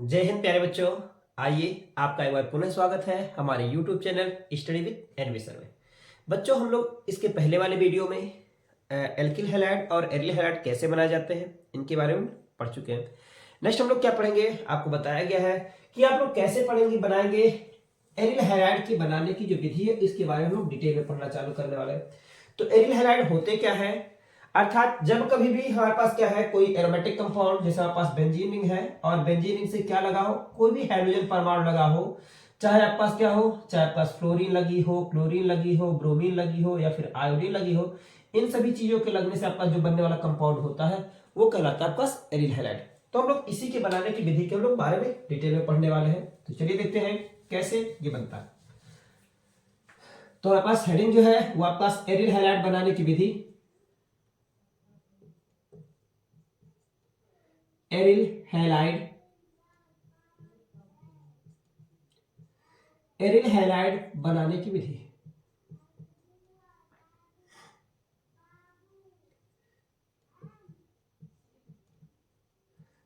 जय हिंद प्यारे बच्चों। आइए आपका एक बार पुनः स्वागत है हमारे YouTube channel study with admission में। बच्चों, हम लोग इसके पहले वाले वीडियो में एल्किल हैलाइड और एरिल हैलाइड कैसे बनाए जाते हैं इनके बारे में पढ़ चुके हैं। नेक्स्ट हम लोग क्या पढ़ेंगे, आपको बताया गया है कि आप लोग कैसे पढ़ेंगे बनाएंगे एरिल हैलाइड की बनाने की जो विधि है इसके बारे में हम लोग डिटेल में पढ़ना चालू करने वाले हैं। तो एरिल हैलाइड होते क्या है, अर्थात जब कभी भी हमारे पास क्या है कोई एरोमेटिक कंपाउंड, जैसे हमारे पास बेंजीन रिंग है और बेंजीन रिंग से क्या लगा हो, कोई भी हाइड्रोजन परमाणु लगा हो, चाहे आपके पास क्या हो, चाहे आपके पास फ्लोरीन लगी हो, क्लोरीन लगी हो, ब्रोमीन लगी हो या फिर आयोडीन लगी हो, इन सभी चीजों के लगने से आपका जो बनने वाला कंपाउंड होता है वो कहलाता है आपका एरिल हैलाइड। तो हम लोग इसी के बनाने की विधि के हम लोग बारे में डिटेल में पढ़ने वाले हैं। तो चलिए देखते हैं कैसे ये बनता है। तो हमारे पास हेडिंग जो है वो आपके पास एरिल हैलाइड बनाने की विधि, एरिल हैलाइड, एरिल हैलाइड बनाने की विधि।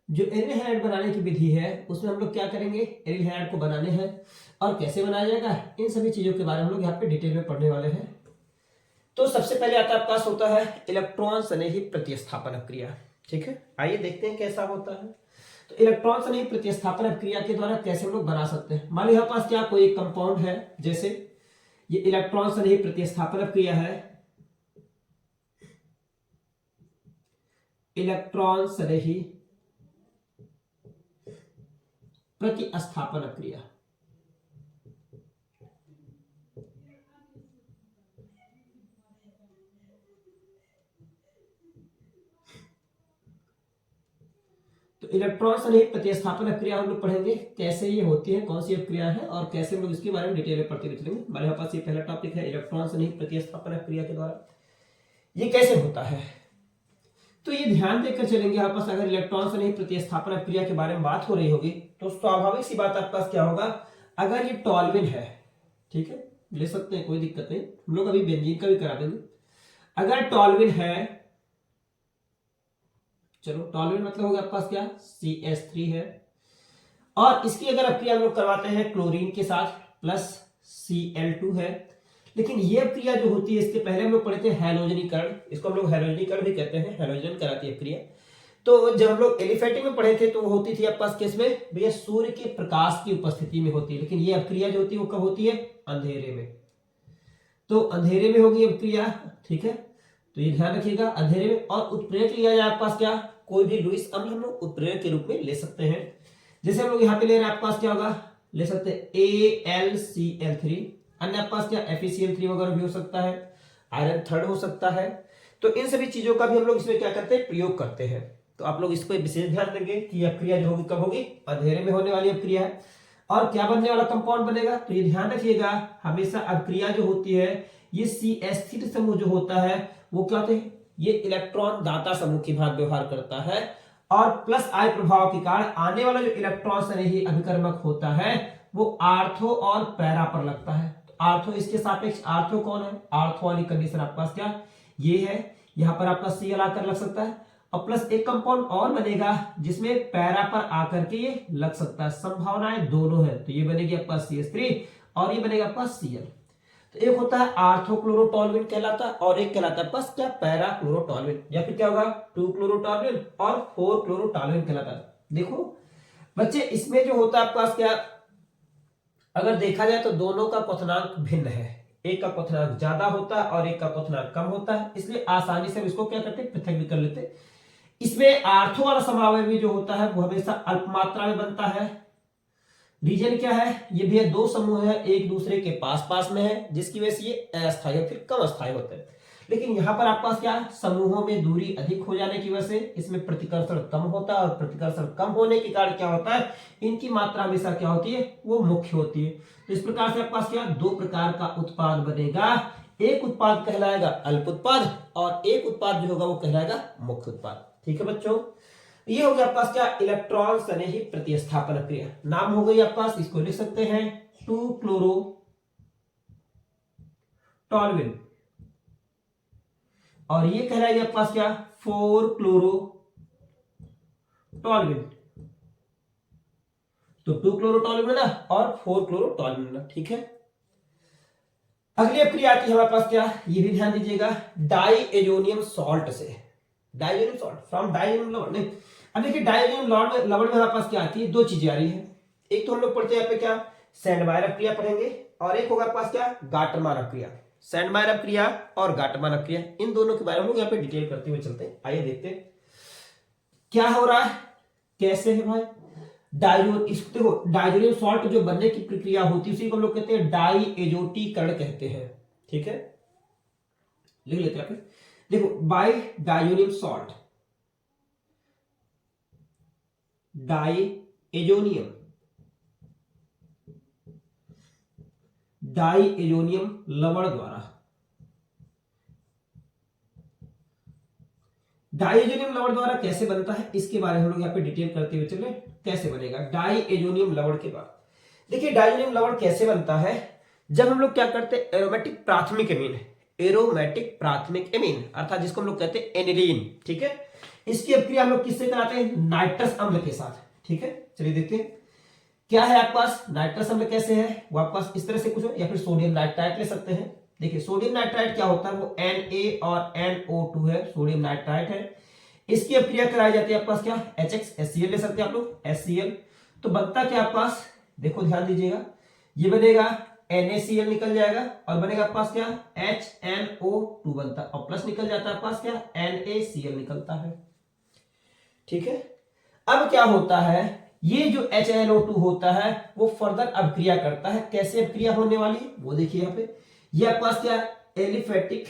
जो एरिल हैलाइड बनाने की विधि है उसमें हम लोग क्या करेंगे, एरिल हैलाइड को बनाने हैं और कैसे बनाया जाएगा इन सभी चीजों के बारे में हम लोग यहाँ पे डिटेल में पढ़ने वाले हैं। तो सबसे पहले आता है आपके पास होता है इलेक्ट्रॉन स्नेही प्रतिस्थापन अभिक्रिया। ठीक है, आइए देखते हैं कैसा होता है। तो इलेक्ट्रॉन स्नेही प्रतिस्थापन अभिक्रिया के द्वारा कैसे हम लोग बना सकते हैं। मान लो यहाँ पास क्या कोई कंपाउंड है, जैसे ये इलेक्ट्रॉन स्नेही प्रतिस्थापन अभिक्रिया है, इलेक्ट्रॉन स्नेही प्रतिस्थापन अभिक्रिया। तो इलेक्ट्रॉन स्नेही प्रतिस्थापन अभिक्रिया हम लोग पढ़ेंगे कैसे ये होती है, कौन सी अभिक्रिया है और कैसे हम लोग इसके बारे में डिटेल में पढ़ते चलेंगे। हमारे पास ये पहला टॉपिक है इलेक्ट्रॉन स्नेही प्रतिस्थापन अभिक्रिया के द्वारा ये कैसे होता है। तो ये ध्यान देकर चलेंगे, आपके पास अगर इलेक्ट्रॉन स्नेही प्रतिस्थापन अभिक्रिया के बारे में बात हो रही होगी तो स्वाभाविक सी बात आपके पास क्या होगा, अगर ये टॉल्विन है, ठीक है ले सकते हैं कोई दिक्कत नहीं, हम लोग अभी बेंजीन का भी करा देंगे। अगर टॉल्विन है, चलो टॉल्विन मतलब होगा आपके पास क्या CH3 है, और इसकी अगर अभिक्रिया हम लोग करवाते हैं क्लोरीन के साथ प्लस Cl2 है। लेकिन ये अभिक्रिया जो होती है इसके पहले हम लोग पढ़े थे हैलोजनीकरण, इसको हम लोग हैलोजनीकरण भी कहते हैं, हैलोजन कराती है अभिक्रिया। तो जब हम लोग एलिफेटिक में पढ़े थे तो वो होती थी आपके पास किस में भैया, सूर्य के प्रकाश की उपस्थिति में होती है। लेकिन ये अभिक्रिया जो होती है वो कब होती है, अंधेरे में। तो अंधेरे में होगी अभिक्रिया, ठीक है तो ये ध्यान रखिएगा अंधेरे में। और उत्प्रेरक लिया जाए आपके पास क्या, कोई भी लुईस अम्ल हम लोग उत्प्रेरक के रूप में ले सकते हैं। जैसे हम लोग यहाँ पे ले रहे हैं आपके पास क्या होगा, ले सकते हैं AlCl3, अन्य आपके पास क्या FeCl3 वगैरह भी हो सकता है, आयरन थर्ड हो सकता है। तो इन सभी चीजों का भी हम लोग इसमें क्या करते हैं, प्रयोग करते हैं। तो आप लोग इसको विशेष ध्यान देंगे कि यह क्रिया जो होगी कब होगी, अंधेरे में होने वाली क्रिया है। और क्या बनने वाला कंपाउंड बनेगा, तो ये ध्यान रखिएगा हमेशा अभिक्रिया जो होती है ये CH3 समूह जो होता है वो क्या होते हैं, ये इलेक्ट्रॉन दाता समूह की भांति व्यवहार करता है। और प्लस आई प्रभाव के कारण आने वाला जो इलेक्ट्रॉन स्नेही अभिकर्मक होता है वो आर्थो और पैरा पर लगता है। तो आर्थो इसके सापेक्ष, आर्थो कौन है, आर्थो वाली कंडीशन आपके पास क्या ये है, यहां पर आपका Cl आकर लग सकता है और प्लस एक कंपाउंड और बनेगा जिसमें पैरा पर आकर के ये लग सकता है, संभावनाएं दोनों है। तो ये बनेगी आपका CH3 और ये बनेगा आपका Cl। तो एक होता है आर्थोक्लोरोटॉल्विन कहलाता है और एक कहलाता है पास क्या पैरा क्लोरोटॉल्विन, या फिर क्या होगा 2-क्लोरोटॉल्विन और 4-क्लोरोटॉल्विन कहलाता है। देखो बच्चे इसमें जो होता है आपके पास क्या, अगर देखा जाए तो दोनों का क्वथनांक भिन्न है, एक का क्वथनांक ज्यादा होता है और एक का क्वथनांक कम होता है, इसलिए आसानी से हम इसको क्या करते हैं पृथक भी कर लेते हैं। इसमें आर्थो वाला समावयव भी जो होता है वो हमेशा अल्प मात्रा में बनता है। रीजन क्या है, ये भी है दो समूह है एक दूसरे के पास पास में है जिसकी वजह से ये अस्थायी फिर कम अस्थायी होते हैं। लेकिन यहां पर आपके पास क्या है, समूहों में दूरी अधिक हो जाने की वजह से इसमें प्रतिकर्षण कम होता है और प्रतिकर्षण कम होने के कारण क्या होता है, इनकी मात्रा हमेशा क्या होती है वो मुख्य होती है। तो इस प्रकार से आपके पास क्या दो प्रकार का उत्पाद बनेगा, एक उत्पाद कहलाएगा अल्प उत्पाद और एक उत्पाद जो होगा वो कहलाएगा मुख्य उत्पाद। ठीक है बच्चों, ये हो गया आपके पास क्या इलेक्ट्रॉन स्नेही प्रतिस्थापन क्रिया, नाम हो गई आपके पास, इसको लिख सकते हैं 2-क्लोरोटॉल्विन और ये कहलाएगा आपके पास क्या 4-क्लोरोटॉल्विन। तो 2 क्लोरोटॉल्यून बना और 4 क्लोरोटॉल्यून बना। ठीक है, अगली अभिक्रिया आती है हमारे पास क्या, ये भी ध्यान दीजिएगा, डाइएजोनियम सॉल्ट से। डाइएजोनियम सॉल्ट फ्रॉम डाइएजोनियम लवण नहीं। अब देखिए डाइएजोनियम लवण में हमारे पास क्या आती है, दो चीजें आ रही है। एक तो हम लोग पढ़ते हैं यहाँ पे क्या, सैंडमायर अभिक्रिया पढ़ेंगे, और एक होगा हमारे पास क्या, गाटरमान अभिक्रिया। सैंडमायर अभिक्रिया और गाटरमान अभिक्रिया, इन दोनों के बारे में हम लोग यहाँ पे डिटेल करते हुए चलते हैं। आइए देखते हैं क्या हो रहा है, कैसे है भाई। देखो डाइजोनियम सॉल्ट जो बनने की प्रक्रिया होती है उसी को हम लोग कहते हैं डाइएजोटीकरण कहते हैं। ठीक है, लिख लेते हैं। देखो बाय डाइजोनियम सॉल्ट, डाइएजोनियम लवण द्वारा, डाइएजोनियम लवण द्वारा कैसे बनता है इसके बारे में हम लोग यहाँ पे डिटेल करते हुए चले। कैसे बनेगा डाइएजोनियम लवण के बाद, देखिए डाइएजोनियम लवण कैसे बनता है, जब हम लोग क्या करते हैं, एरोमेटिक प्राथमिक एमीन अर्थात जिसको हम लोग कहते हैं एनिलीन। ठीक है, इसकी अभिक्रिया हम लोग किससे कराते हैं, नाइट्रस अम्ल के साथ। ठीक है, चलिए देखते हैं क्या है आपके पास। नाइट्रस अम्ल कैसे है, वो आपके पास इस तरह से कुछ हो, या फिर सोडियम नाइट्राइट ले सकते हैं। देखिए सोडियम नाइट्राइट क्या होता है, वो Na और NO2 है, सोडियम नाइट्राइट है। इसकी अभिक्रिया कराई जाती है आपके पास क्या, HCl ले सकते हैं आप लोग, HCl। तो बनता क्या आपके पास, देखो ध्यान दीजिएगा, ये बनेगा NaCl निकल जाएगा और बनेगा आपके पास क्या, HNO2 बनता है, और प्लस निकल जाता है आपके पास क्या, NaCl निकलता है। ठीक है, अब क्या होता है, ये जो HNO2 होता है वो फर्दर अभिक्रिया करता है। कैसे अभिक्रिया होने वाली है वो देखिए यहाँ पे, ये आपके पास क्या, एरोमेटिक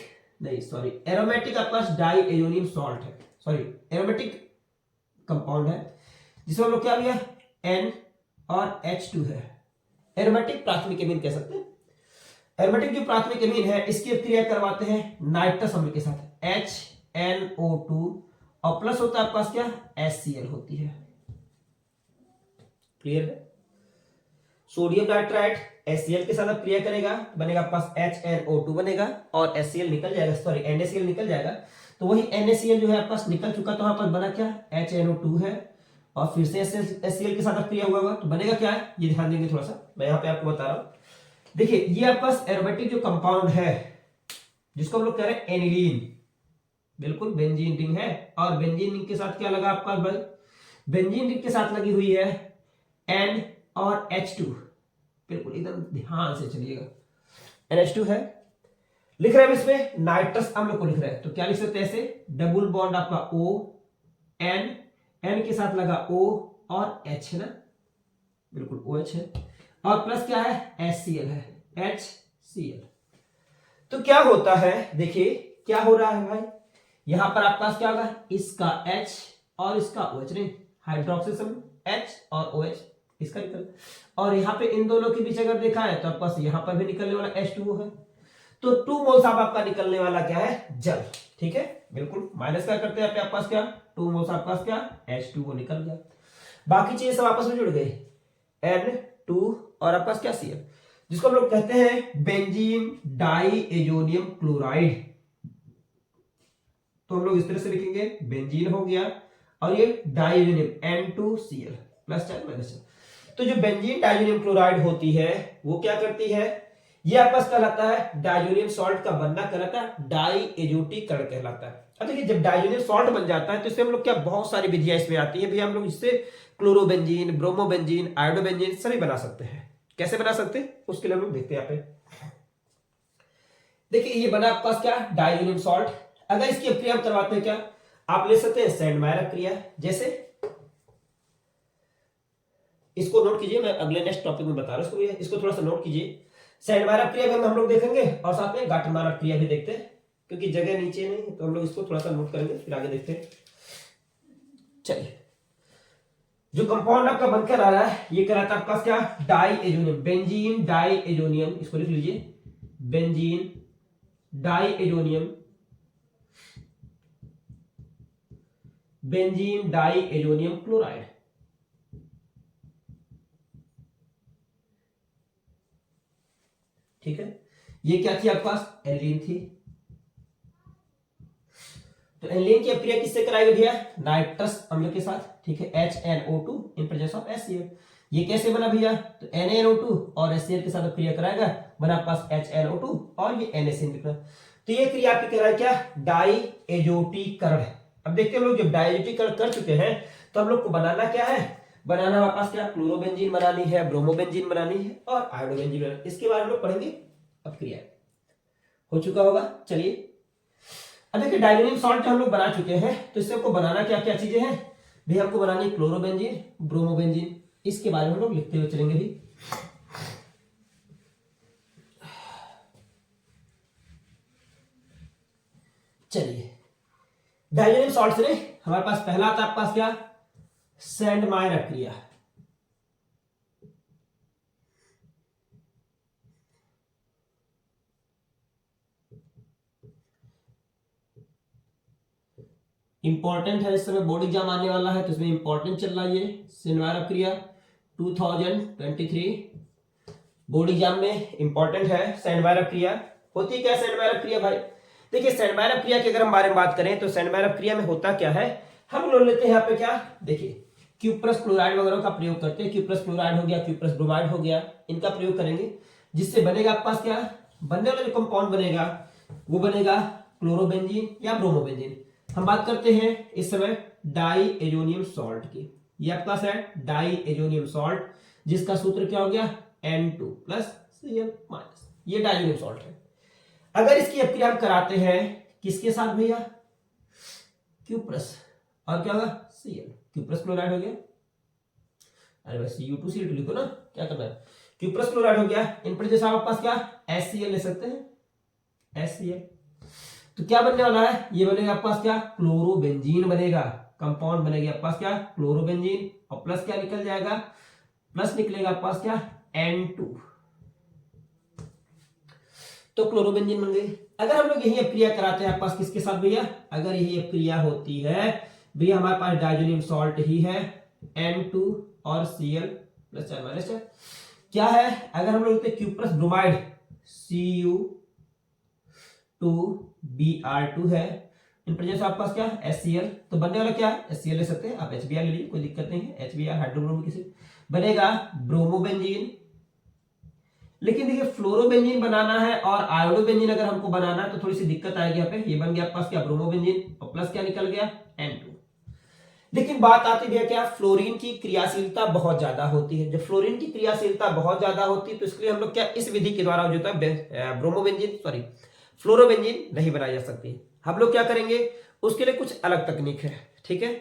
आपके पास डाइएजोनियम सॉल्ट है, एरोमेटिक कंपाउंड है, जिसमें हम लोग क्या लिया, N और H2 है। एरोमेटिक प्राथमिक एमीन कह सकते हैं। एरोमेटिक जो प्राथमिक एमीन है इसकी अभिक्रिया करवाते हैं नाइट्रस अम्ल के साथ, HNO2, और प्लस होता है आपके पास क्या, HCl होती है। क्लियर है, सोडियम नाइट्राइट HCl के साथ अभिक्रिया करेगा, बनेगा आपके पास HNO2 बनेगा और HCl निकल जाएगा, NaCl निकल जाएगा। तो वही NaCl जो है आपके पास निकल चुका, तो यहाँ पर बना क्या, HNO2 है, और फिर से HCl के साथ अभिक्रिया हुआ होगा, तो बनेगा क्या है, ये ध्यान देंगे थोड़ा सा, मैं यहाँ पे आपको बता रहा हूं। देखिए ये आपके पास एरोमेटिक जो कंपाउंड है जिसको हम लोग कह रहे हैं एनिलीन, बिल्कुल बेंजीन रिंग है, और बेंजीन रिंग के साथ क्या लगा आपका भाई, बेंजीन रिंग के साथ लगी हुई है N और H2, बिल्कुल एकदम ध्यान से चलिएगा, NH2 है। लिख रहे हैं इसमें नाइट्रस अम्ल को लिख रहे हैं, तो क्या लिख सकते हैं ऐसे, डबल बॉन्ड आपका O, N के साथ लगा O और H है ना, बिल्कुल OH है, और प्लस क्या है, HCl है, HCl। तो क्या होता है, देखिए क्या हो रहा है भाई, यहां पर आपके पास क्या होगा, इसका H और इसका OH, नहीं हाइड्रोक्सिल समूह H और OH इसका निकल, और यहाँ पे इन दोनों के बीच अगर देखा है तो आपके पास यहाँ पर भी निकलने वाला H2O है, तो 2 मोल्स आपका निकलने वाला क्या है, जल। ठीक है, बिल्कुल माइनस क्या करते हैं आपके पास क्या, 2 मोल्स आपके पास क्या, H2O निकल गया, बाकी चीजें सब आपस में जुड़ गई, N2 और आपके पास क्या Cl, जिसको हम लोग कहते हैं बेंजीन डाइएजोनियम क्लोराइड। तो हम लोग इस तरह से लिखेंगे, बेंजीन हो गया और ये diazonium N2Cl plus charge minus charge. तो जो बेंजीन डाइएजोनियम क्लोराइड होती है वो क्या करती है, ये आपस कहलाता है, डाइएजोनियम सॉल्ट का बनना कहलाता है डाइएजोटीकरण कहलाता है। अब देखिए जब डाइएजोनियम सॉल्ट बन जाता है तो इसमें हम लोग क्या, बहुत सारी विधियां इसमें आती है, भैया हम लोग इससे क्लोरोबेंजीन, ब्रोमोबेंजीन, आयोडोबेंजीन सभी बना सकते हैं। कैसे बना सकते हैं उसके लिए हम लोग देखते हैं यहाँ पे। देखिए ये बना आपके पास क्या, डाइएजोनियम सॉल्ट। अगर इसकी अभिक्रिया हम करवाते हैं क्या, आप ले सकते हैं सैंडमायर अभिक्रिया, जैसे इसको नोट कीजिए, मैं अगले नेक्स्ट टॉपिक में बता रहा हूं इसको थोड़ा सा नोट कीजिए। सैंडमायर अभिक्रिया भी हम लोग देखेंगे और साथ में गाटरमान अभिक्रिया भी देखते हैं, क्योंकि जगह नीचे नहीं तो हम लोग इसको थोड़ा सा नोट करेंगे, फिर आगे देखते हैं। चलिए जो कंपाउंड आपका बनकर आ रहा है ये कहलाता है आपका क्या, डाइएजोनियम, बेंजीन डाइएजोनियम, इसको लिख लीजिए, benzene diazonium, benzene diazonium chloride. ठीक है, ये क्या थी आपके पास, एनिलीन थी। तो एनिलीन की अभिक्रिया किससे कराई गई है, नाइट्रस अम्ल के साथ। ठीक है, HNO2 in presence of HCl। ये कैसे बना भैया, तो NaNO2 और HCl के साथ क्रिया कराएगा, बना आपके पास HNO2 और ये NaCN निकला। तो ये क्रिया आपकी कह रहा है क्या, डाई एजोटीकरण। अब देखते हैं हम लोग जब डाई एजोटीकरण कर चुके हैं तो हम लोग को बनाना क्या है, बनाना हमारे पास क्या, क्लोरोबेंजीन बनानी है, ब्रोमोबेंजीन बनानी है और आयोडोबेंजीन बनानी है। इसके बारे में हम लोग पढ़ेंगे। अब क्रिया हो चुका होगा। चलिए अब देखिए डाइजोनियम सॉल्ट जो हम लोग बना चुके हैं तो इससे हमको बनाना क्या क्या चीजें हैं भी, हमको बनानी क्लोरोबेंजीन, ब्रोमोबेंजीन, इसके बारे में हम लोग लिखते हुए चलेंगे भी। चलिए डाइजोनियम सॉल्ट से हमारे पास पहला आता है आपके पास क्या, सैंडमायर क्रिया। इंपॉर्टेंट है, इस समय बोर्ड एग्जाम आने वाला है तो इसमें इंपॉर्टेंट चल रहा है ये सैंडमायर क्रिया 2023 बोर्ड एग्जाम में इंपॉर्टेंट है। सैंडमायर क्रिया होती क्या, सैंडमायर क्रिया भाई देखिए, सैंडमायर क्रिया के अगर हम बारे में बात करें तो सैंडमायर क्रिया में होता क्या है, हम लोग लेते हैं यहाँ पे क्या, देखिए क्यूप्रस क्लोराइड वगैरह का प्रयोग करते हैं। क्यूप्रस क्लोराइड हो गया, क्यूप्रस ब्रोमाइड हो गया, इनका प्रयोग करेंगे, जिससे बनेगा आपके पास क्या, बनने वाला जो कंपाउंड बनेगा वो बनेगा क्लोरोबेंजीन या ब्रोमोबेंजीन। हम बात करते हैं इस समय डाई एजोनियम सॉल्ट की। ये आपके पास है डाई एजोनियम सॉल्ट, जिसका सूत्र क्या हो गया, N2 + Cl-। ये डाई एजोनियम सॉल्ट है। अगर इसकी अपक्रिया हम कराते हैं किसके साथ भैया, क्यूप्रस, और क्या होगा, Cl, क्यूप्रस क्लोराइड हो गया। अरे भाई Cu2Cl2 लिखो ना, क्या करना है, क्यूप्रस क्लोराइड हो गया। इन पर जैसे आपके पास क्या HCl ले सकते हैं, HCl, तो क्या बनने वाला है, ये बनेगा आपके पास क्या, क्लोरोबेंजीन बनेगा, कंपाउंड बनेगा आपके पास क्या, क्लोरोबेंजीन, और प्लस क्या निकल जाएगा, प्लस निकलेगा आपके पास क्या, N2, तो क्लोरोबेंजीन बन गई। अगर हम लोग यही अपक्रिया कराते हैं आपके पास किसके साथ भैया, अगर यही अपक्रिया होती है भैया, हमारे पास डाइजोनियम सॉल्ट ही है, N2 और Cl + -, क्या है, अगर हम लोग लेते हैं क्यूप्रस ब्रोमाइड Cu2Br2 है, इन पर जैसे आपके पास क्या HCl, तो बनने वाला क्या HCl ले सकते हैं आप, HBr ले लीजिए, कोई दिक्कत नहीं है, HBr हाइड्रोब्रोमिक एसिड बनेगा, ब्रोमोबेंजीन। लेकिन देखिए फ्लोरोबेंजीन बनाना है और आयोडोबेंजीन अगर हमको बनाना है तो थोड़ी सी दिक्कत आएगी यहाँ पे। ये बन गया आपके पास क्या, ब्रोमोबेंजीन, और प्लस क्या निकल गया, N2। लेकिन बात आती है क्या, फ्लोरीन की क्रियाशीलता बहुत ज्यादा होती है। जब फ्लोरीन की क्रियाशीलता बहुत ज्यादा होती है तो इसलिए हम लोग क्या, इस विधि के द्वारा जो है ब्रोमोबेंजीन सॉरी फ्लोरोबेंजीन नहीं बनाई जा सकती। हम लोग क्या करेंगे, उसके लिए कुछ अलग तकनीक है, ठीक है,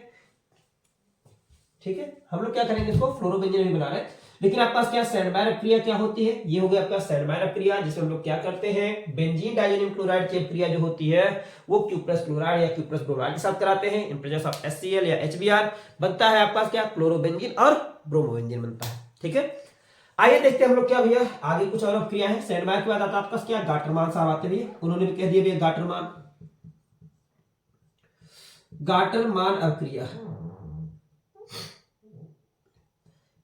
ठीक है, हम लोग क्या करेंगे, इसको फ्लोरोबेंजीन नहीं बना रहे। लेकिन आपके पास क्या सैंडमायर क्रिया क्या होती है, ये हो गया आपका सैंडमायर क्रिया, जिसमें हम लोग क्या करते हैं, बेंजीन डाइजोनियम क्लोराइड की क्रिया जो होती है वो क्यूप्रस क्लोराइड या क्यूप्रस ब्रोमाइड के साथ कराते हैं। इन प्रेजेंस ऑफ HCl या HBr बनता है आपके पास क्या, क्लोरोबेंजीन और ब्रोमोबेंजीन बनता है, ठीक है। आइए देखते हैं हम लोग क्या भैया आगे कुछ और क्रिया है। सैंडमायर के बाद आता है आपके पास क्या, गाटरमान साहब आते भैया, उन्होंने भी कह दिया भैया गाटरमान अभिक्रिया,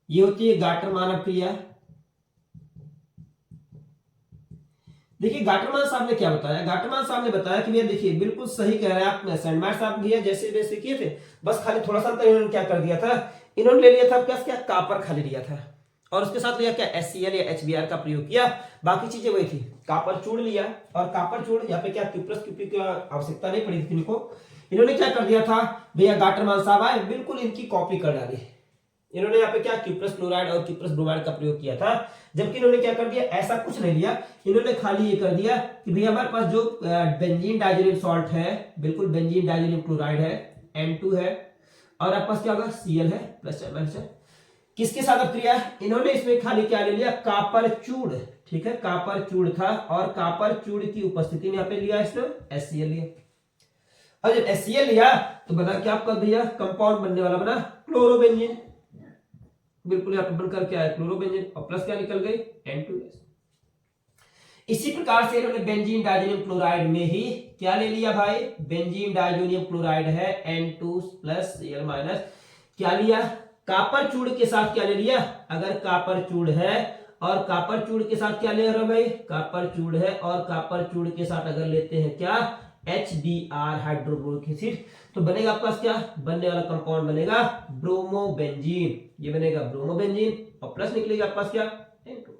ये होती है गाटरमान अभिक्रिया। देखिए गाटरमान साहब ने क्या बताया, गाटरमान साहब ने बताया कि भैया देखिए बिल्कुल सही कह रहे हैं आप, सैंडमायर साहब भैया जैसे वैसे किए थे, बस खाली थोड़ा सा इन्होंने क्या कर दिया था, इन्होंने ले लिया था क्या कापर खाली लिया था और उसके साथ लिया क्या HCl या HBr का प्रयोग किया, बाकी चीजें वही थी। कापर चूड़ लिया और कापर चूड़ यहाँ पे क्या क्यूप्रस क्यूपी की आवश्यकता नहीं पड़ी थी इनको, इन्होंने क्या कर दिया था भैया, गाटरमान साहब आए बिल्कुल इनकी कॉपी कर डाली। इन्होंने यहाँ पे क्या क्यूप्रस क्लोराइड और क्यूप्रस ब्रोमाइड का प्रयोग किया था, जबकि इन्होंने क्या कर दिया, ऐसा कुछ नहीं लिया, इन्होंने खाली ये कर दिया कि भैया हमारे पास जो बेंजीन डाइजोनियम सॉल्ट है, बिल्कुल बेंजीन डाइजोनियम क्लोराइड है, N2 है, और आपके पास क्या होगा Cl है प्लस, किसके साथ अपक्रिया, इन्होंने इसमें खाली क्या ले लिया, कापर चूड़, ठीक है, कापर चूड़ था और कापर चूड़ की उपस्थिति में यहाँ पे लिया इसने HCl लिया, और जब HCl लिया तो बना क्या आपका भैया, कंपाउंड बनने वाला बना क्लोरोबेंजीन, बिल्कुल यहाँ पे बनकर क्या है क्लोरोबेंजीन, और प्लस क्या निकल गई N2। इसी प्रकार से इन्होंने बेंजीन डाइजोनियम क्लोराइड में ही क्या ले लिया भाई, बेंजीन डाइजोनियम क्लोराइड है N2 + Cl-, क्या लिया, कापर चूड़ के साथ क्या ले लिया, अगर कापर चूड़ है और कापर चूड़ के साथ क्या ले रहा भाई, कापर चूड़ है और कापर चूड़ के साथ अगर लेते हैं क्या HBr हाइड्रोक्लोरिक एसिड, तो बनेगा आपके पास क्या, बनने वाला कंपाउंड बनेगा ब्रोमोबेंजीन, ये बनेगा ब्रोमोबेंजीन और प्लस निकलेगा आपके पास क्या, N2।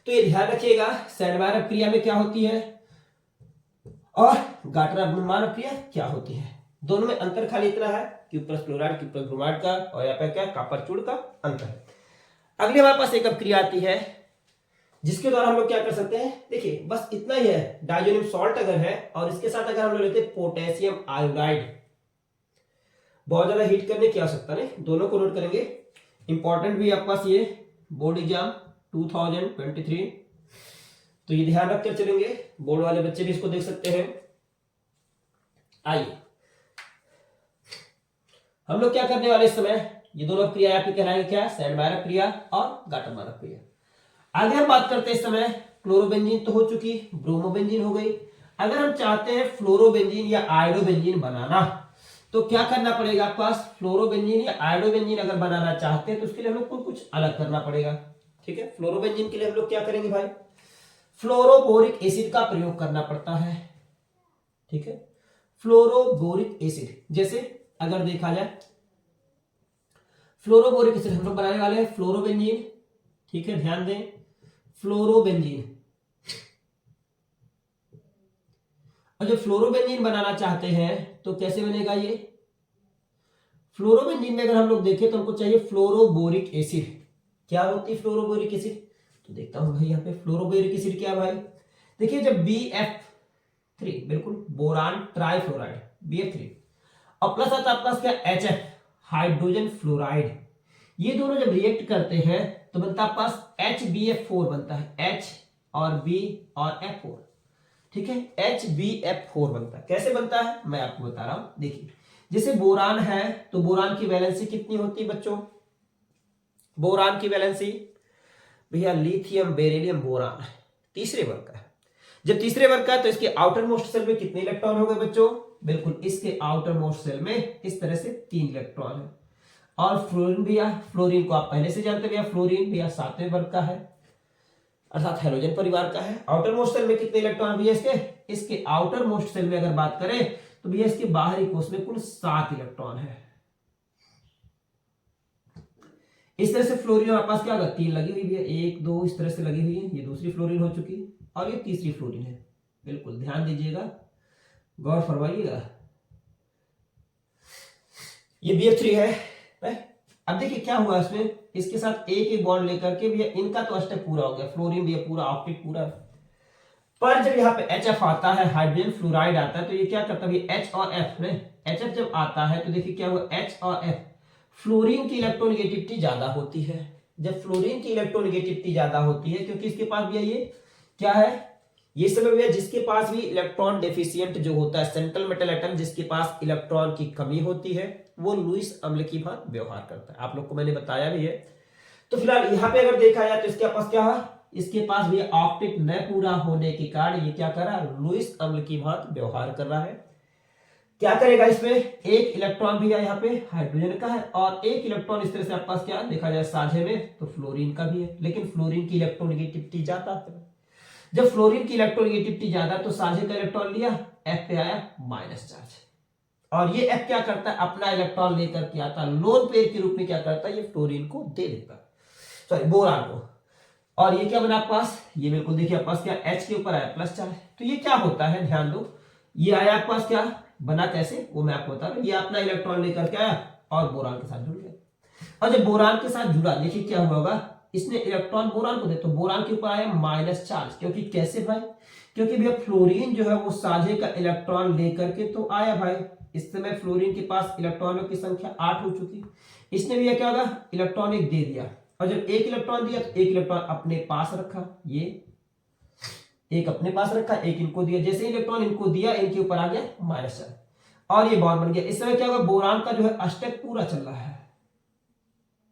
तो ये ध्यान रखिएगा सैंडवायर क्रिया में क्या होती है और गार्टनर क्रिया क्या होती है, दोनों में अंतर खाली इतना है Q+ क्लोराइड Q+ ब्रोमाइड का, और यहाँ पे क्या कॉपर चूड़ का अंतर। अगली हमारे पास एक अब क्रिया आती है जिसके द्वारा हम लोग क्या कर सकते हैं, देखिए बस इतना ही है, डाइजोनियम सॉल्ट अगर है और इसके साथ अगर हम लोग लेते हैं पोटेशियम आयोडाइड, बहुत ज्यादा हीट करने की आवश्यकता नहीं, दोनों को नोट करेंगे, इंपॉर्टेंट भी आपके पास ये बोर्ड एग्जाम 2023, तो ये ध्यान रखकर चलेंगे, बोर्ड वाले बच्चे भी इसको देख सकते हैं। आइए हम लोग क्या करने वाले इस समय, ये दोनों क्रिया आपकी कहलाएंगे क्या, सैंडवायर क्रिया और गार्टनर क्रिया। आगे हम बात करते हैं इस समय, क्लोरोबेंजीन तो हो चुकी, ब्रोमोबेंजीन हो गई। अगर हम चाहते हैं फ्लोरोबेंजीन या आयोडोबेंजीन बनाना तो क्या करना पड़ेगा आपके पास, फ्लोरोबेंजीन या आयोडोबेंजीन अगर बनाना चाहते हैं तो उसके लिए हम लोग को कुछ अलग करना पड़ेगा, ठीक है। फ्लोरोबेंजीन के लिए हम लोग क्या करेंगे भाई, फ्लोरोबोरिक एसिड का प्रयोग करना पड़ता है, ठीक है, फ्लोरोबोरिक एसिड। जैसे अगर देखा जाए फ्लोरोबोरिक एसिड हम लोग बनाने वाले हैं फ्लोरोबेंजीन, ठीक है, ध्यान दें फ्लोरोबेंजीन, और जब फ्लोरोबेंजीन बनाना चाहते हैं तो कैसे बनेगा ये, फ्लोरोबेंजीन में अगर हम लोग देखें तो हमको चाहिए फ्लोरोबोरिक एसिड। क्या होती है फ्लोरोबोरिक एसिड, तो देखता हूं भाई यहाँ पे फ्लोरोबोरिक एसिड क्या है भाई, देखिए जब BF3 बिल्कुल बोरान ट्राइफ्लोराइड BF3 और प्लस आता है आपका क्या HF हाइड्रोजन फ्लोराइड, ये दोनों जब रिएक्ट करते हैं तो बनता है पास HBF4 बनता है, H और B और F4, ठीक है, HBF4 बनता है। कैसे बनता है मैं आपको बता रहा हूं, देखिए जैसे बोरान है तो बोरान की वैलेंसी कितनी होती है बच्चों, बोरान की वैलेंसी भैया लिथियम बेरिलियम बोरान तीसरे वर्ग का है, जब तीसरे वर्ग का है तो इसके आउटर मोस्ट सेल में कितने इलेक्ट्रॉन हो गए बच्चों, बिल्कुल इसके आउटर मोस्ट सेल में इस तरह से 3 इलेक्ट्रॉन है। और फ्लोरीन भैया, फ्लोरीन को आप पहले से जानते भैया, फ्लोरीन भैया 7वें वर्ग का है अर्थात हैलोजन परिवार का है। आउटर मोस्ट सेल में कितने इलेक्ट्रॉन भैया इसके आउटर मोस्ट सेल में अगर बात करें तो भैया इसके बाहरी कोष में कुल 7 इलेक्ट्रॉन है। इस तरह से फ्लोरीन हमारे पास क्या होगा, 3 लगी हुई है, 1 2 इस तरह से लगी हुई है, ये दूसरी फ्लोरीन हो चुकी और ये तीसरी फ्लोरीन है, बिल्कुल ध्यान दीजिएगा, गौर फरमाइएगा, ये BF3 है। अब देखिए क्या हुआ इसमें, इसके साथ एक बॉन्ड लेकर के भैया इनका तो अष्टक पूरा हो गया, फ्लोरीन भैया पूरा ऑक्टेट पूरा, पर जब यहाँ पे HF आता है हाइड्रोजन फ्लोराइड आता है तो ये क्या करता है H और F में, HF जब आता है तो देखिए क्या हुआ H और F, फ्लोरीन की इलेक्ट्रोनेगेटिविटी ज्यादा होती है। जब फ्लोरीन की इलेक्ट्रोनेगेटिविटी ज्यादा होती है क्योंकि इसके पास भैया ये क्या है, ये सब भैया जिसके पास भी इलेक्ट्रॉन डेफिशिएंट जो होता है, सेंट्रल मेटल एटम जिसके पास इलेक्ट्रॉन की कमी होती है वो लुईस अम्ल की भांति व्यवहार करता है, आप लोग को मैंने बताया भी है। तो फिलहाल यहाँ पे अगर देखा जाए तो इसके पास क्या है, इसके पास भी ऑक्टेट न पूरा होने के कारण ये क्या कर रहा है, लुईस अम्ल की भांति व्यवहार कर रहा है। क्या करेगा इसमें, एक इलेक्ट्रॉन भी यहाँ पे हाइड्रोजन का है और एक इलेक्ट्रॉन इस तरह से आपके पास क्या देखा जाए साझे में तो फ्लोरीन का भी है, लेकिन फ्लोरीन की इलेक्ट्रोनेगेटिविटी ज्यादा है। जब फ्लोरीन की इलेक्ट्रोनेगेटिविटी ज्यादा तो साझे का इलेक्ट्रॉन लिया, F पे आया माइनस चार्ज, और ये F क्या करता है, अपना इलेक्ट्रॉन लेकर के आता है, लोन पेयर के रूप में क्या करता है, ये फ्लोरीन को दे देता, सॉरी बोरान को, और ये क्या बना आपके पास, ये बिल्कुल देखिए आपके पास क्या H के ऊपर आया प्लस चार्ज। तो ये क्या होता है ध्यान दो, ये आया आपके पास क्या बना कैसे वो मैं आपको बता रहा हूं, ये अपना इलेक्ट्रॉन लेकर के आया और बोरान के साथ जुड़ गया, और जब बोरान के साथ जुड़ा देखिए क्या हुआ होगा, इसने इलेक्ट्रॉन बोरान को दे तो बोरान के ऊपर आया माइनस चार्ज, क्योंकि कैसे भाई, क्योंकि भैया फ्लोरीन जो है वो साझे का इलेक्ट्रॉन लेकर के तो आया भाई, इस समय फ्लोरीन के पास इलेक्ट्रॉनों की संख्या 8 हो चुकी, इसने भी क्या होगा इलेक्ट्रॉन एक दे दिया, और जब एक इलेक्ट्रॉन दिया तो एक इलेक्ट्रॉन अपने पास रखा, ये एक अपने पास रखा, एक इनको दिया, जैसे इलेक्ट्रॉन इनको दिया इनके ऊपर आ गया माइनस चार्ज और ये बॉन्ड बन गया। इस समय क्या होगा, बोरान का जो है अष्टक पूरा चल रहा है,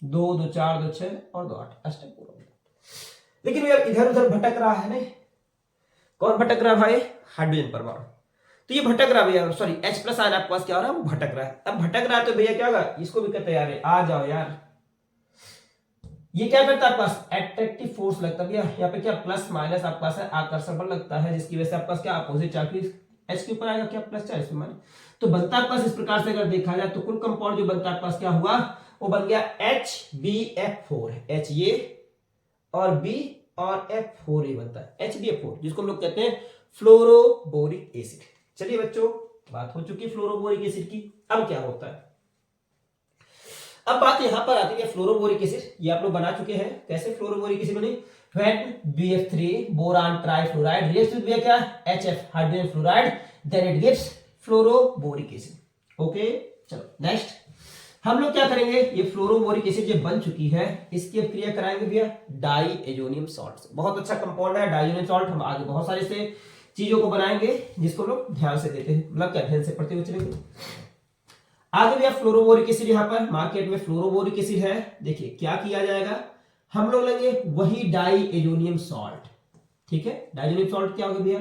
2 2 4 2 6 और 2 8 अष्टक पूरा, लेकिन ये इधर उधर भटक रहा है, नहीं कौन भटक रहा है भाई, हाइड्रोजन परमाणु, तो ये भटक रहा भैया, सॉरी H प्लस आयन आपके पास क्या हो रहा है, वो भटक रहा है। अब भटक रहा है तो भैया क्या होगा, इसको भी कहते हैं यार आ जाओ यार, ये क्या करता है आपके पास एट्रैक्टिव फोर्स लगता है भैया, यहाँ पे क्या प्लस माइनस आपके पास है आकर्षण बल लगता है, जिसकी वजह से आपके पास क्या अपोजिट चार्ज एच के ऊपर आएगा क्या प्लस चार्ज माइनस। तो बनता है आपके पास इस प्रकार से अगर देखा जाए तो कुल कंपाउंड जो बनता है आपके पास क्या हुआ, वो बन गया HbF4, H ये और B और F4 बनता है HbF4, जिसको हम लोग कहते हैं फ्लोरोबोरिक एसिड। चलिए बच्चों बात हो चुकी है फ्लोरोबोरिक एसिड की। अब क्या होता है, अब बात यहां पर आती है फ्लोरोबोरिक एसिड, ये आप लोग बना चुके हैं। कैसे फ्लोरोबोरिक एसिड बनी, when BF3 boron trifluoride reacts with भैया क्या HF hydrogen fluoride, then it gives fluoroboric acid. Okay चलो नेक्स्ट हम लोग क्या करेंगे, ये फ्लोरोबोरिक एसिड जो बन चुकी है इसकी अब क्रिया कराएंगे भैया डाइएजोनियम सॉल्ट से। बहुत अच्छा कंपाउंड है डाइएजोनियम सॉल्ट, हम आगे बहुत सारे से चीजों को बनाएंगे जिसको लोग ध्यान से देते हैं, मतलब क्या ध्यान से पढ़ते हुए चलेंगे। आगे भैया फ्लोरोबोरिक एसिड यहाँ पर मार्केट में फ्लोरोबोरिक एसिड है, देखिए क्या किया जाएगा, हम लोग लेंगे वही डाइएजोनियम सॉल्ट, ठीक है। डाइएजोनियम सॉल्ट क्या होगा भैया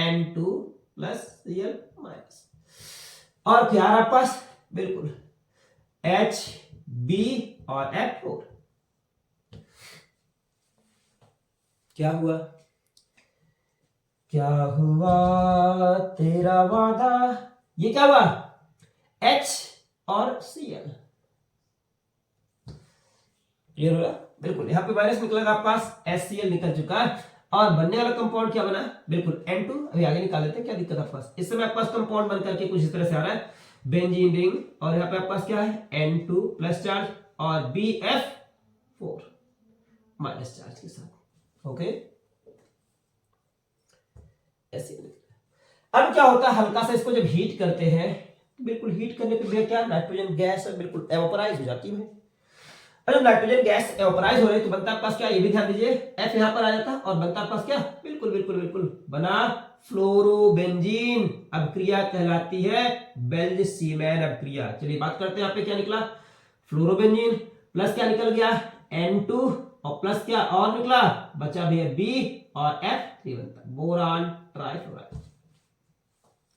N2 प्लस Cl माइनस, और क्या आपके पास बिल्कुल HB और F4। क्या हुआ, क्या हुआ तेरा वादा, ये क्या हुआ H और Cl, क्लियर हो रहा, बिल्कुल यहाँ पे माइनस निकलेगा आपके पास HCl निकल चुका है, और बनने वाला कंपाउंड क्या बना बिल्कुल N2। अभी आगे निकाल लेते हैं क्या दिक्कत आपके पास, इस समय आपके पास कंपाउंड बन करके कुछ इस तरह से आ रहा है बेंजीन रिंग, और यहाँ पे आपके पास क्या है N2 प्लस चार्ज और BF4 माइनस चार्ज के साथ। ओके ऐसे अब क्या होता है, हल्का सा इसको जब हीट करते हैं, बिल्कुल हीट करने पे क्या नाइट्रोजन गैस बिल्कुल एवोपराइज हो जाती है। जब नाइट्रोजन गैस एवोपराइज हो रही है तो बनता है पास क्या, ये भी ध्यान दीजिए F यहां पर आ जाता है, और बनता है पास क्या बिल्कुल बिल्कुल बिल्कुल बना फ्लोरोबेंजीन। अब क्रिया कहलाती है बेल्ज सीमैन अब क्रिया। चलिए बात करते हैं यहाँ पे क्या निकला, फ्लोरोबेंजीन प्लस क्या निकल गया N2 और प्लस क्या और निकला बचा भी है B और F3 बनता है बोरान ट्राइफ्लोराइड।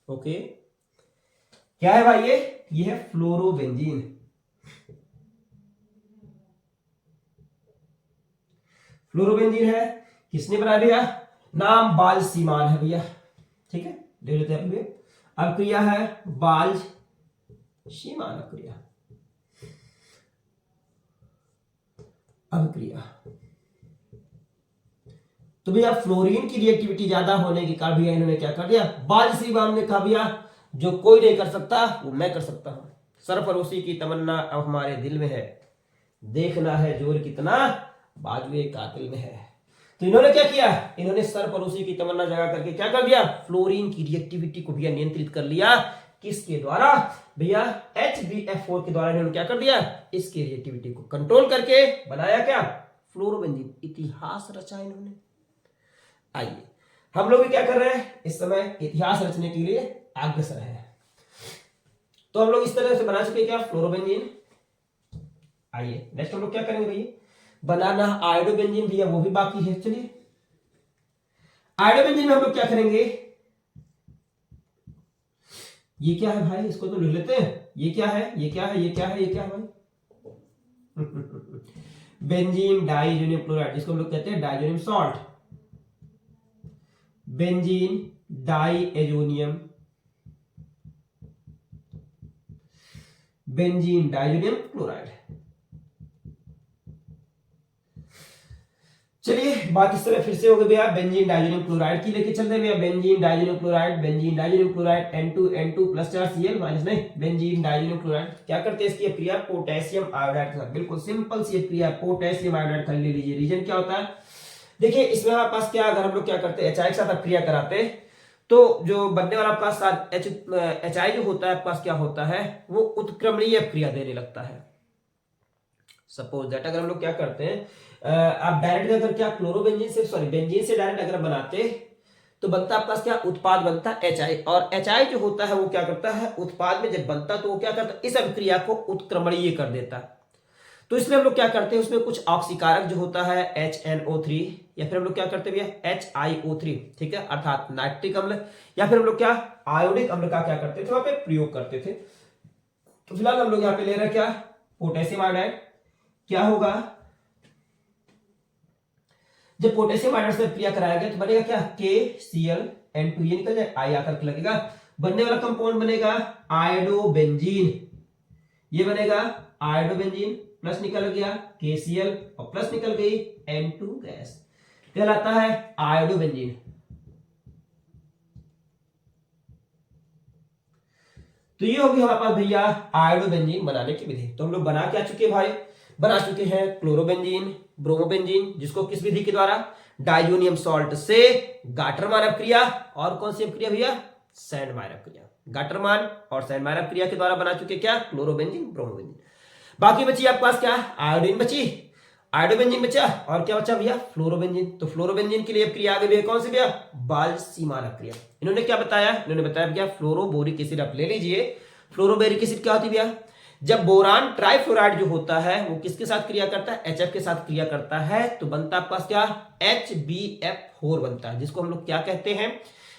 ओके क्या है भाई ये है फ्लोरोबेंजीन। फ्लोरोबेंजीन है, किसने बनाया भैया, नाम बाल्ज सीमान है भैया, ठीक है ले लेते हैं भैया। अब क्रिया है बाल्ज सीमान क्रिया, अब क्रिया तो भैया फ्लोरीन की रिएक्टिविटी ज्यादा होने के कारण भैया इन्होंने क्या कर दिया, बाल्ज सीमान ने कहा भैया जो कोई नहीं कर सकता वो मैं कर सकता हूं, सरफरोशी की तमन्ना अब हमारे दिल में है, देखना है जोर कितना बाजुए कातिल में है। तो इन्होंने क्या किया, इन्होंने सरफरोशी की तमन्ना जगा करके क्या कर दिया, फ्लोरीन की रिएक्टिविटी को भैया नियंत्रित कर लिया, किसके द्वारा भैया HbF4 के द्वारा इन्होंने क्या कर दिया, इसकी रिएक्टिविटी को कंट्रोल करके बनाया क्या फ्लोरोबेंजीन। इतिहास रचा इन्होंने। आइए हम लोग भी क्या कर रहे हैं इस समय, इतिहास रचने के लिए अग्रसर है। तो हम लोग इस तरह से बना चुके क्या फ्लोरोबेंजीन। आइए नेक्स्ट हम लोग क्या करेंगे भैया, बनाना आयोडोबेंजीन भैया वो भी बाकी है। चलिए आयोडोबेंजीन में हम लोग क्या करेंगे, ये क्या है भाई इसको तो लिख लेते हैं, ये क्या है ये क्या है ये क्या है ये क्या है भाई बेंजीन डाइजोनियम क्लोराइड, जिसको हम लोग कहते हैं diazonium salt, benzene diazonium, benzene diazonium chloride. चलिए बात इस तरह फिर से हो गई भैया बेंजीन डाइजोनियम क्लोराइड की लेके चलते हैं भैया, benzene diazonium chloride, benzene diazonium chloride N2 plus चार Cl माइनस नहीं बेंजीन डाइजोनियम क्लोराइड। क्या करते हैं इसकी क्रिया पोटेशियम आयोडाइड के साथ, बिल्कुल सिंपल सी क्रिया पोटेशियम आयोडाइड कर ले लीजिए। रीजन क्या होता है, देखिए इसमें हमारे पास क्या, अगर हम लोग क्या करते हैं HI के साथ क्रिया कराते तो जो बनने वाला आपके पास HI जो होता है आपके पास क्या होता है, वो उत्क्रमणीय क्रिया देने लगता है। सपोज दैट अगर हम लोग क्या करते हैं, आप डायरेक्ट अगर क्या क्लोरोबेंजीन से सॉरी बेंजीन से डायरेक्ट अगर बनाते तो बनता आपके पास क्या उत्पाद बनता HI, और HI जो होता है वो क्या करता है उत्पाद में जब बनता तो वो क्या करता है इस अभिक्रिया को उत्क्रमणीय कर देता है। तो इसलिए हम लोग क्या करते हैं उसमें कुछ ऑक्सीकारक जो होता है HNO3, या फिर हम लोग क्या करते हैं HiO3, ठीक है, अर्थात नाइट्रिक अम्ल, या फिर हम लोग क्या आयोडिक अम्ल का क्या करते थे वहां पे प्रयोग करते थे। तो फिलहाल हम लोग यहाँ पे ले रहे हैं क्या पोटेशियम आयोडाइड, क्या होगा जब पोटेशियम आयोडाइड से क्रिया कराया गया तो बनेगा क्या, KClN2, ये निकल जाए, आई आकर के लगेगा, बनने वाला कंपाउंड बनेगा आयोडोबेंजीन, ये बनेगा आयोडोबेंजीन, प्लस निकल गया KCl और प्लस निकल गई N2 गैस, कहलाता है आयोडोबेंजीन। तो ये होगी हमारे पास भैया आयोडोबेंजीन बनाने की विधि। तो हम लोग बना क्या चुके भाई, बना चुके हैं क्लोरोबेंजीन, ब्रोमोबेंजीन, जिसको किस विधि के द्वारा, डाइजोनियम सॉल्ट से गाटरमान अपक्रिया, और कौन सी अपक्रिया भैया, सैंडमायर अपक्रिया, गाटरमान और सैंडमायर अपक्रिया के द्वारा बना चुके क्या, क्लोरोबेंजीन, ब्रोमोबेंजीन। बाकी बची आपके पास क्या, आयोडीन बची, आयोडोबेंजीन बचा, और क्या बचा भैया, फ्लोरोबेंजीन। तो फ्लोरोबेंजीन के लिए अपक्रिया आ गई भैया, कौन सी भैया, बाल्सीमान अपक्रिया। इन्होंने क्या बताया, इन्होंने बताया भैया फ्लोरोबोरिक एसिड, आप ले लीजिए। फ्लोरोबोरिक एसिड क्या होती है भैया, जब बोरान ट्राइफ्लोराइड जो होता है वो किसके साथ क्रिया करता है, HF के साथ क्रिया करता है, तो बनता है आपके पास क्या, HBF4 बनता है, जिसको हम लोग क्या कहते हैं,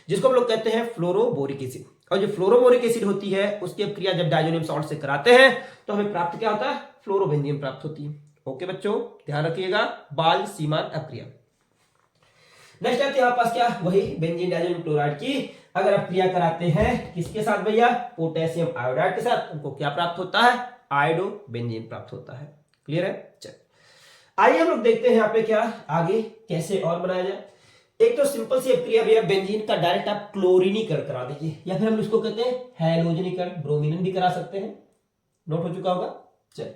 जिसको हम लोग कहते हैं फ्लोरोबोरिक एसिड। और जो फ्लोरोबोरिक एसिड होती है उसकी अपक्रिया जब डाइजोनियम सॉल्ट से कराते हैं तो हमें प्राप्त क्या होता है, फ्लोरोबेंजीन प्राप्त होती है। ओके बच्चों, ध्यान रखिएगा, बाल्सीमान अपक्रिया। नेक्स्ट आते हैं हमारे पास क्या, वही बेंजीन डाइजोनियम क्लोराइड की अगर आप क्रिया कराते हैं किसके साथ भैया, पोटेशियम आयोडाइड के साथ, हमको क्या प्राप्त होता है, आयोडोबेंजीन प्राप्त होता है। क्लियर है, चल आइए हम लोग देखते हैं यहाँ पे क्या आगे कैसे और बनाया जाए। एक तो सिंपल सी अपक्रिया भैया, बेंजीन का डायरेक्ट आप क्लोरीनीकरण करा दीजिए, या फिर हम इसको कहते हैं हैलोजनीकरण, ब्रोमीन भी करा सकते हैं, नोट हो चुका होगा। चल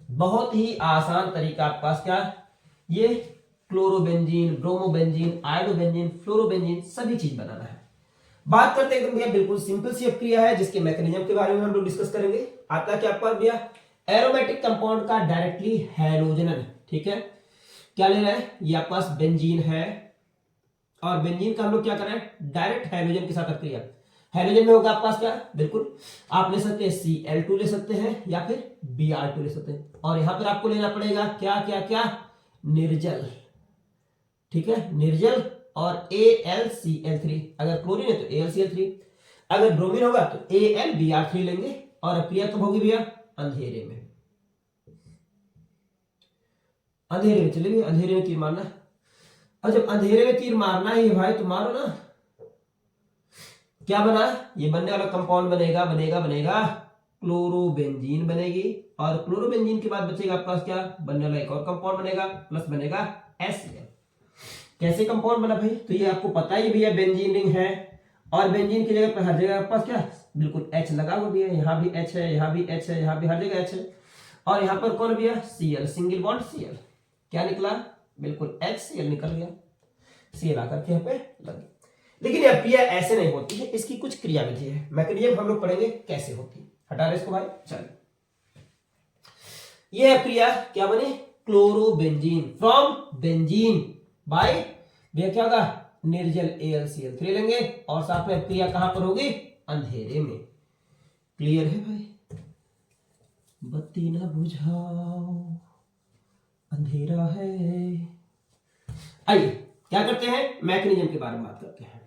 बहुत ही आसान तरीका आपके पास क्या, ये क्लोरोबेंजीन, ब्रोमोबेंजीन, आयोडोबेंजीन, फ्लोरोबेंजीन सभी चीज बनाना है। बात करते हैं भैया बिल्कुल सिंपल सी अपक्रिया है, जिसके मैकेनिज्म के बारे में हम लोग डिस्कस करेंगे। आता क्या आपका भैया, एरोमेटिक कंपाउंड का डायरेक्टली हैलोजन, ठीक है, क्या ले रहा है, ये आपके पास बेंजीन है, और बेंजीन का हम लोग क्या कर रहे हैं, डायरेक्ट हैलोजन के साथ अपक्रिया। हैलोजन में होगा आपके पास क्या, बिल्कुल आप ले सकते हैं Cl2 ले सकते हैं, या फिर Br2 ले सकते हैं, और यहां पर आपको लेना पड़ेगा क्या क्या क्या, निर्जल, ठीक है, निर्जल, और AlCl3, अगर क्लोरीन है तो AlCl3, अगर ब्रोमीन होगा तो AlBr3 लेंगे, और अपक्रिया कब होगी भैया, अंधेरे में, अंधेरे में चलेगी, अंधेरे में तीर मारना, और जब अंधेरे में तीर मारना ही है भाई तो मारो ना। क्या बना, ये बनने वाला कंपाउंड बनेगा बनेगा बनेगा क्लोरोबेंजीन बनेगी, और क्लोरोबेंजीन के बाद बचेगा आपके पास क्या, बनने वाला एक और कंपाउंड बनेगा, प्लस बनेगा HCl। कैसे कंपाउंड बना भाई, तो ये आपको पता ही भैया बेंजीन रिंग है, और बेंजीन की जगह पर हर जगह आपके पास क्या, बिल्कुल H लगा हुआ भी है, यहाँ भी H है, यहाँ भी H है, यहाँ भी हर जगह H है, और यहाँ पर कौन भैया, Cl, सिंगल बॉन्ड Cl, क्या निकला, बिल्कुल HCl निकल गया, Cl आकर के यहाँ पे लगी। लेकिन यह क्रिया ऐसे नहीं होती है, इसकी कुछ क्रिया विधि है, मैकेनिज्म हम लोग पढ़ेंगे कैसे होती है। हटा रहे इसको भाई, चलिए यह क्रिया क्या बनी, क्लोरोबेंजीन फ्रॉम बेंजीन बाय, भैया क्या होगा, निर्जल AlCl3 लेंगे, और साथ में क्रिया कहां पर होगी, अंधेरे में। क्लियर है भाई, बत्ती ना बुझाओ अंधेरा है। आइए क्या करते हैं, मैकेनिज्म के बारे में बात करते हैं।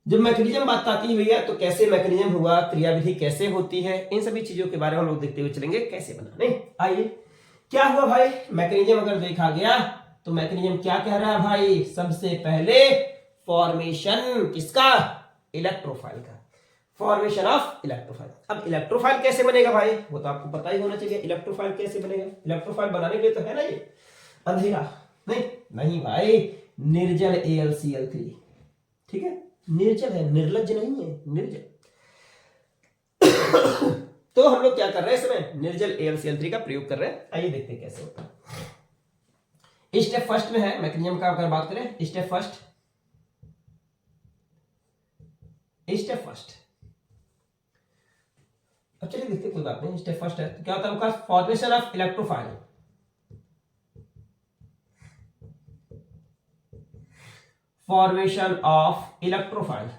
जब मैकेनिज्म बात आती है भैया, तो कैसे मैकेनिज्म हुआ, क्रियाविधि कैसे होती है, इन सभी चीजों के बारे में हम लोग देखते हुए चलेंगे कैसे बनाने। आइए क्या हुआ भाई, मैकेनिज्म अगर देखा गया तो मैकेनिज्म क्या कह रहा है भाई, सबसे पहले फॉर्मेशन किसका, इलेक्ट्रोफाइल का, फॉर्मेशन ऑफ इलेक्ट्रोफाइल। अब इलेक्ट्रोफाइल कैसे बनेगा भाई, वो तो आपको पता ही होना चाहिए, इलेक्ट्रोफाइल कैसे बनेगा। इलेक्ट्रोफाइल बनाने के लिए तो है ना ये अंधेरा, नहीं नहीं भाई, निर्जल AlCl3, ठीक है, निर्जल है, निर्लज नहीं है, निर्जल। तो हम लोग क्या कर रहे हैं इसमें, निर्जल AlCl3 का प्रयोग कर रहे हैं। आइए देखते हैं कैसे होता है। स्टेप फर्स्ट में है मैकेनिज्म का, अगर बात करें स्टेप फर्स्ट, स्टेप फर्स्ट, अब चलिए देखते, कोई बात नहीं, स्टेप फर्स्ट है तो क्या होता है आपका, formation of electrophile, formation of electrophile.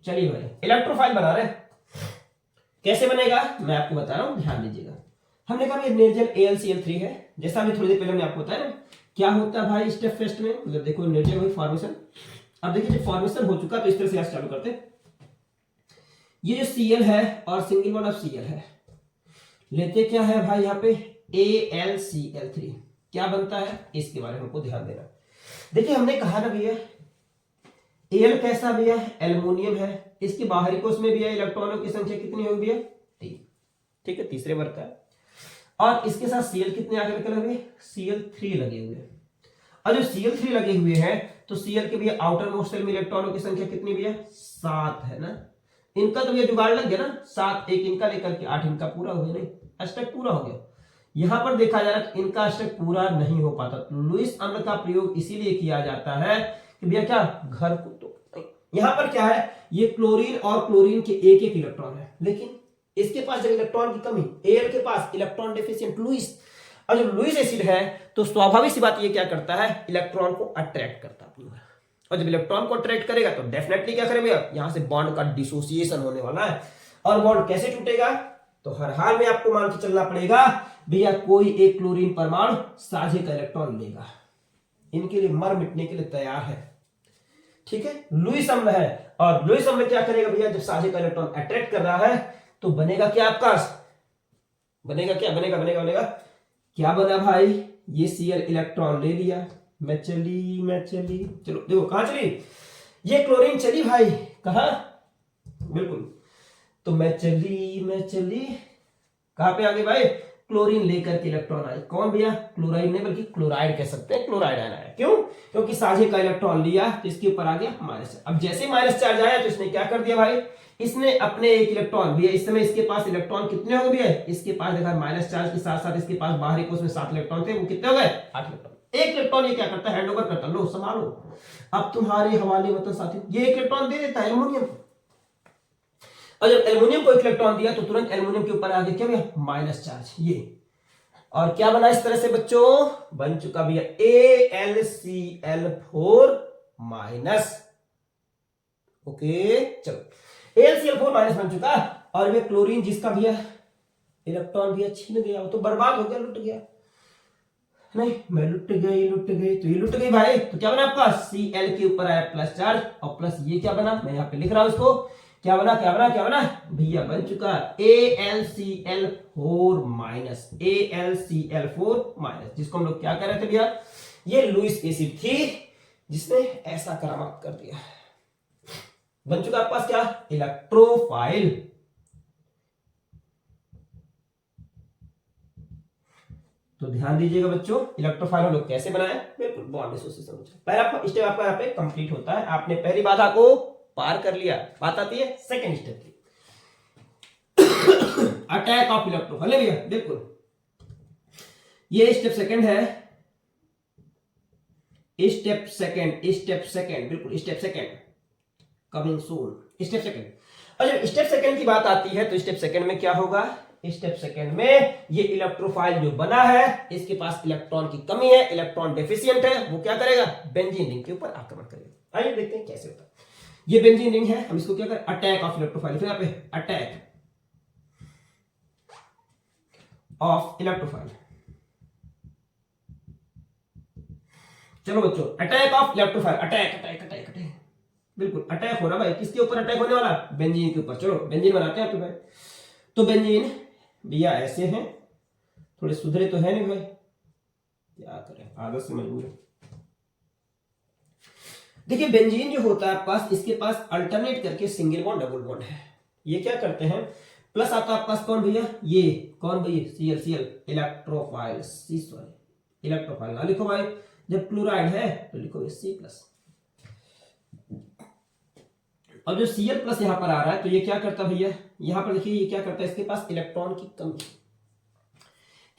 चलिए भाई इलेक्ट्रोफाइल बना रहे हैं, कैसे बनेगा मैं आपको बता रहा हूं, ध्यान दीजिएगा। हमने कहा ये निर्जल AlCl3 है, जैसा अभी थोड़ी देर पहले मैंने आपको बताया ना, क्या होता है भाई स्टेप फर्स्ट में, मतलब देखो नेचर वही फॉर्मेशन। अब देखिए जब फॉर्मेशन हो चुका तो इस तरह से चालू करते हैं। ये जो Cl है और सिंगल बॉन्ड ऑफ Cl है, लेते क्या है भाई यहाँ पे AlCl3, क्या बनता है इसके बारे में हमको ध्यान देना। देखिए हमने कहा ना भैया Al कैसा भैया एल्युमिनियम है, इसके बाहरी कोश में भैया इलेक्ट्रॉनों की संख्या कितनी होगी भैया 3, ठीक है, तीसरे वर्ग का है। और इसके साथ Cl कितने आगे लगे हुए Cl3 लगे हुए हैं। और जो Cl3 लगे हुए हैं तो Cl के भैया आउटर मोस्ट शेल में इलेक्ट्रॉनों की संख्या कितनी भैया 7 है ना, इनका तो भैया जुगाड़ लग गया ना, 7 एक इनका लेकर के 8 इनका पूरा हो गया, नहीं अष्टक पूरा हो गया। यहां पर देखा जा रहा है इनका अष्टक पूरा नहीं हो पाता, तो लुईस अम्ल का प्रयोग इसीलिए किया जाता है कि भैया क्या घर को तो यहां पर क्या है, ये क्लोरीन और क्लोरीन के एक एक इलेक्ट्रॉन है, लेकिन इसके पास जब इलेक्ट्रॉन की कमी, Al के पास इलेक्ट्रॉन डेफिशिएंट लुईस, और जब लुईस एसिड है तो स्वाभाविक सी बात ये क्या करता है इलेक्ट्रॉन को अट्रैक्ट करता है अपनी ओर, और जब इलेक्ट्रॉन को अट्रैक्ट करेगा तो डेफिनेटली क्या करेगा यहां से बॉन्ड का डिसोसिएशन होने वाला है। और बॉन्ड कैसे टूटेगा, तो हर हाल में आपको मान के चलना पड़ेगा भैया कोई एक क्लोरीन परमाणु साझे का इलेक्ट्रॉन लेगा, इनके लिए मर मिटने के लिए तैयार है, ठीक है। लुईस अम्ल है और लुईस अम्ल क्या करेगा भैया जब साझे का इलेक्ट्रॉन अट्रैक्ट कर रहा है तो बनेगा क्या आपका, बनेगा क्या बनेगा क्या बना भाई, ये Cl इलेक्ट्रॉन ले लिया, मैं चली, चलो देखो कहां चली, ये क्लोरीन चली भाई कहा, बिल्कुल, तो मैं चली कहां पे आगे भाई, क्लोरीन लेकर के इलेक्ट्रॉन आए, कौन भैया क्लोराइड नहीं बल्कि क्लोराइड कह सकते हैं, क्लोराइड आना है, क्यों, क्योंकि साझे का इलेक्ट्रॉन लिया तो इसके ऊपर आ गया माइनस। अब जैसे माइनस चार्ज आया तो इसने क्या कर दिया भाई, इसने अपने एक इलेक्ट्रॉन भैया, इस समय इसके पास इलेक्ट्रॉन कितने हो गए भैया, इसके पास देखा माइनस चार्ज के साथ साथ इसके पास बाहरी कोश में 7 इलेक्ट्रॉन थे, वो कितने हो गए 8 इलेक्ट्रॉन। एक इलेक्ट्रॉन ये क्या करता है हैंड ओवर करता, लो संभालो अब तुम्हारे हवाले वतन साथी, ये एक इलेक्ट्रॉन दे देता है एल्युमिनियम, और जब एल्युमिनियम को एक इलेक्ट्रॉन दिया तो तुरंत एल्युमिनियम के ऊपर आ गया क्या भैया माइनस चार्ज, ये और क्या बना इस तरह से बच्चों, बन चुका भैया AlCl4 माइनस, ओके चलो AlCl4 माइनस बन चुका, और वे क्लोरीन जिसका भैया इलेक्ट्रॉन भैया छीन गया वो तो बर्बाद हो गया, लुट गया, नहीं मैं लुट गई तो ये लुट गई भाई, तो क्या बना आपका Cl के ऊपर आया प्लस चार्ज और प्लस ये क्या बना, मैं यहां पे लिख रहा हूं इसको, क्या बना भैया बन चुका AlCl4 माइनस, AlCl4 माइनस, जिसको हम लोग क्या कर रहे थे भैया, ये लुईस एसिड थी जिसने ऐसा करामात कर दिया, बन चुका आपके पास क्या इलेक्ट्रोफाइल। तो ध्यान दीजिएगा बच्चों इलेक्ट्रोफाइल हम लोग कैसे बनाए, बिल्कुल बॉन्ड डिसोसिएशन, पहला स्टेप आपका यहाँ पे कंप्लीट होता है, आपने पहली बाधा को पार कर लिया, बात आती है सेकंड स्टेप की, अटैक ऑफ इलेक्ट्रोफाइल भैया, बिल्कुल ये स्टेप सेकंड है, स्टेप सेकंड बिल्कुल step second coming soon, step second. और जब स्टेप सेकंड की बात आती है तो स्टेप सेकंड में क्या होगा, स्टेप सेकंड में ये इलेक्ट्रोफाइल जो बना है इसके पास इलेक्ट्रॉन की कमी है, इलेक्ट्रॉन डेफिशिएंट है, वो क्या करेगा बेंजीन रिंग के ऊपर आक्रमण करेगा। आइए देखते हैं कैसे होता है, ये बेंजीन रिंग है, हम इसको क्या करें अटैक ऑफ इलेक्ट्रोफाइल, फिर यहाँ पे अटैक ऑफ इलेक्ट्रोफाइल, चलो बच्चों अटैक ऑफ इलेक्ट्रोफाइल, अटैक बिल्कुल अटैक हो रहा भाई, किसके ऊपर अटैक होने वाला, बेंजीन के ऊपर, चलो बेंजीन बनाते हैं आपके भाई। तो बेंजीन भैया ऐसे हैं, थोड़े सुधरे तो है नहीं भाई, क्या करें आदत से मजबूर है। देखिए बेंजीन जो होता है आपके पास, इसके पास अल्टरनेट करके सिंगल बॉन्ड डबल बॉन्ड है, ये क्या करते हैं प्लस आता है आपके पास कौन भैया, ये कौन भैया Cl इलेक्ट्रोफाइल, इलेक्ट्रोफाइल ना लिखो भाई, जब क्लोराइड है तो लिखो C प्लस। अब जो Cl प्लस यहां पर आ रहा है तो ये क्या करता भैया, यहां पर देखिए ये क्या करता है, इसके पास इलेक्ट्रॉन की कमी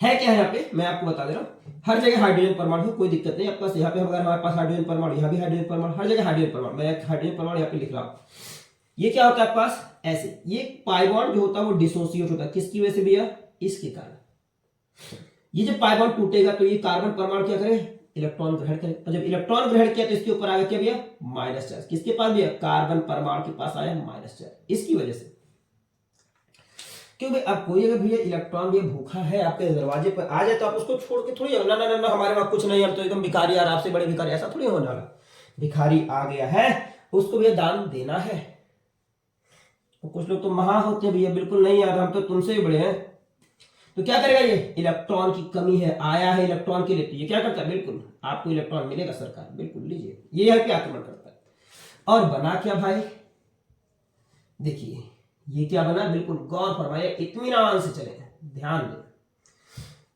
है, क्या है यहाँ पे मैं आपको बता दे रहा हूं, हर जगह हाइड्रोजन परमाणु, कोई दिक्कत नहीं आपके पास, यहाँ पे अगर हमारे पास हाइड्रोजन परमाणु, यहाँ भी हाइड्रोजन परमाणु, हर जगह हाइड्रोजन परमाणु, मैं हाइड्रोजन परमाणु यहाँ पे लिख रहा हूं, ये क्या होता है आपके पास ऐसे, ये पाई बॉन्ड जो होता है वो डिसोसिएट होता है, किसकी वजह से भैया, इसके कारण, ये जब पाई बॉन्ड टूटेगा तो ये कार्बन परमाणु क्या करे इलेक्ट्रॉन ग्रहण करे, और जब इलेक्ट्रॉन ग्रहण किया तो इसके ऊपर आ गया क्या भैया माइनस चार्ज, किसके पास भैया कार्बन परमाणु के पास आया माइनस चार्ज, इसकी वजह से। क्यों भाई, अब कोई अगर भैया इलेक्ट्रॉन भी भूखा है आपके दरवाजे पर आ जाए तो आप उसको छोड़ के थोड़ी ना ना ना ना हमारे पास कुछ नहीं, हम तो एकदम भिखारी यार, आपसे बड़े भिखारी, ऐसा थोड़ी होने वाला। भिखारी आ गया है उसको भैया दान देना है। तो कुछ लोग तो महा होते हैं भैया, बिल्कुल नहीं यार हम तो तुमसे भी बड़े हैं, तो क्या करेगा ये, इलेक्ट्रॉन की कमी है, आया है इलेक्ट्रॉन के लिए, तो ये क्या करता है, बिल्कुल आपको इलेक्ट्रॉन मिलेगा सरकार, बिल्कुल लीजिए, ये है कि आक्रमण करता है। और बना क्या भाई, देखिए ये क्या बना, बिल्कुल गौर फरमाइए, इत्मीनान से चले, ध्यान दें,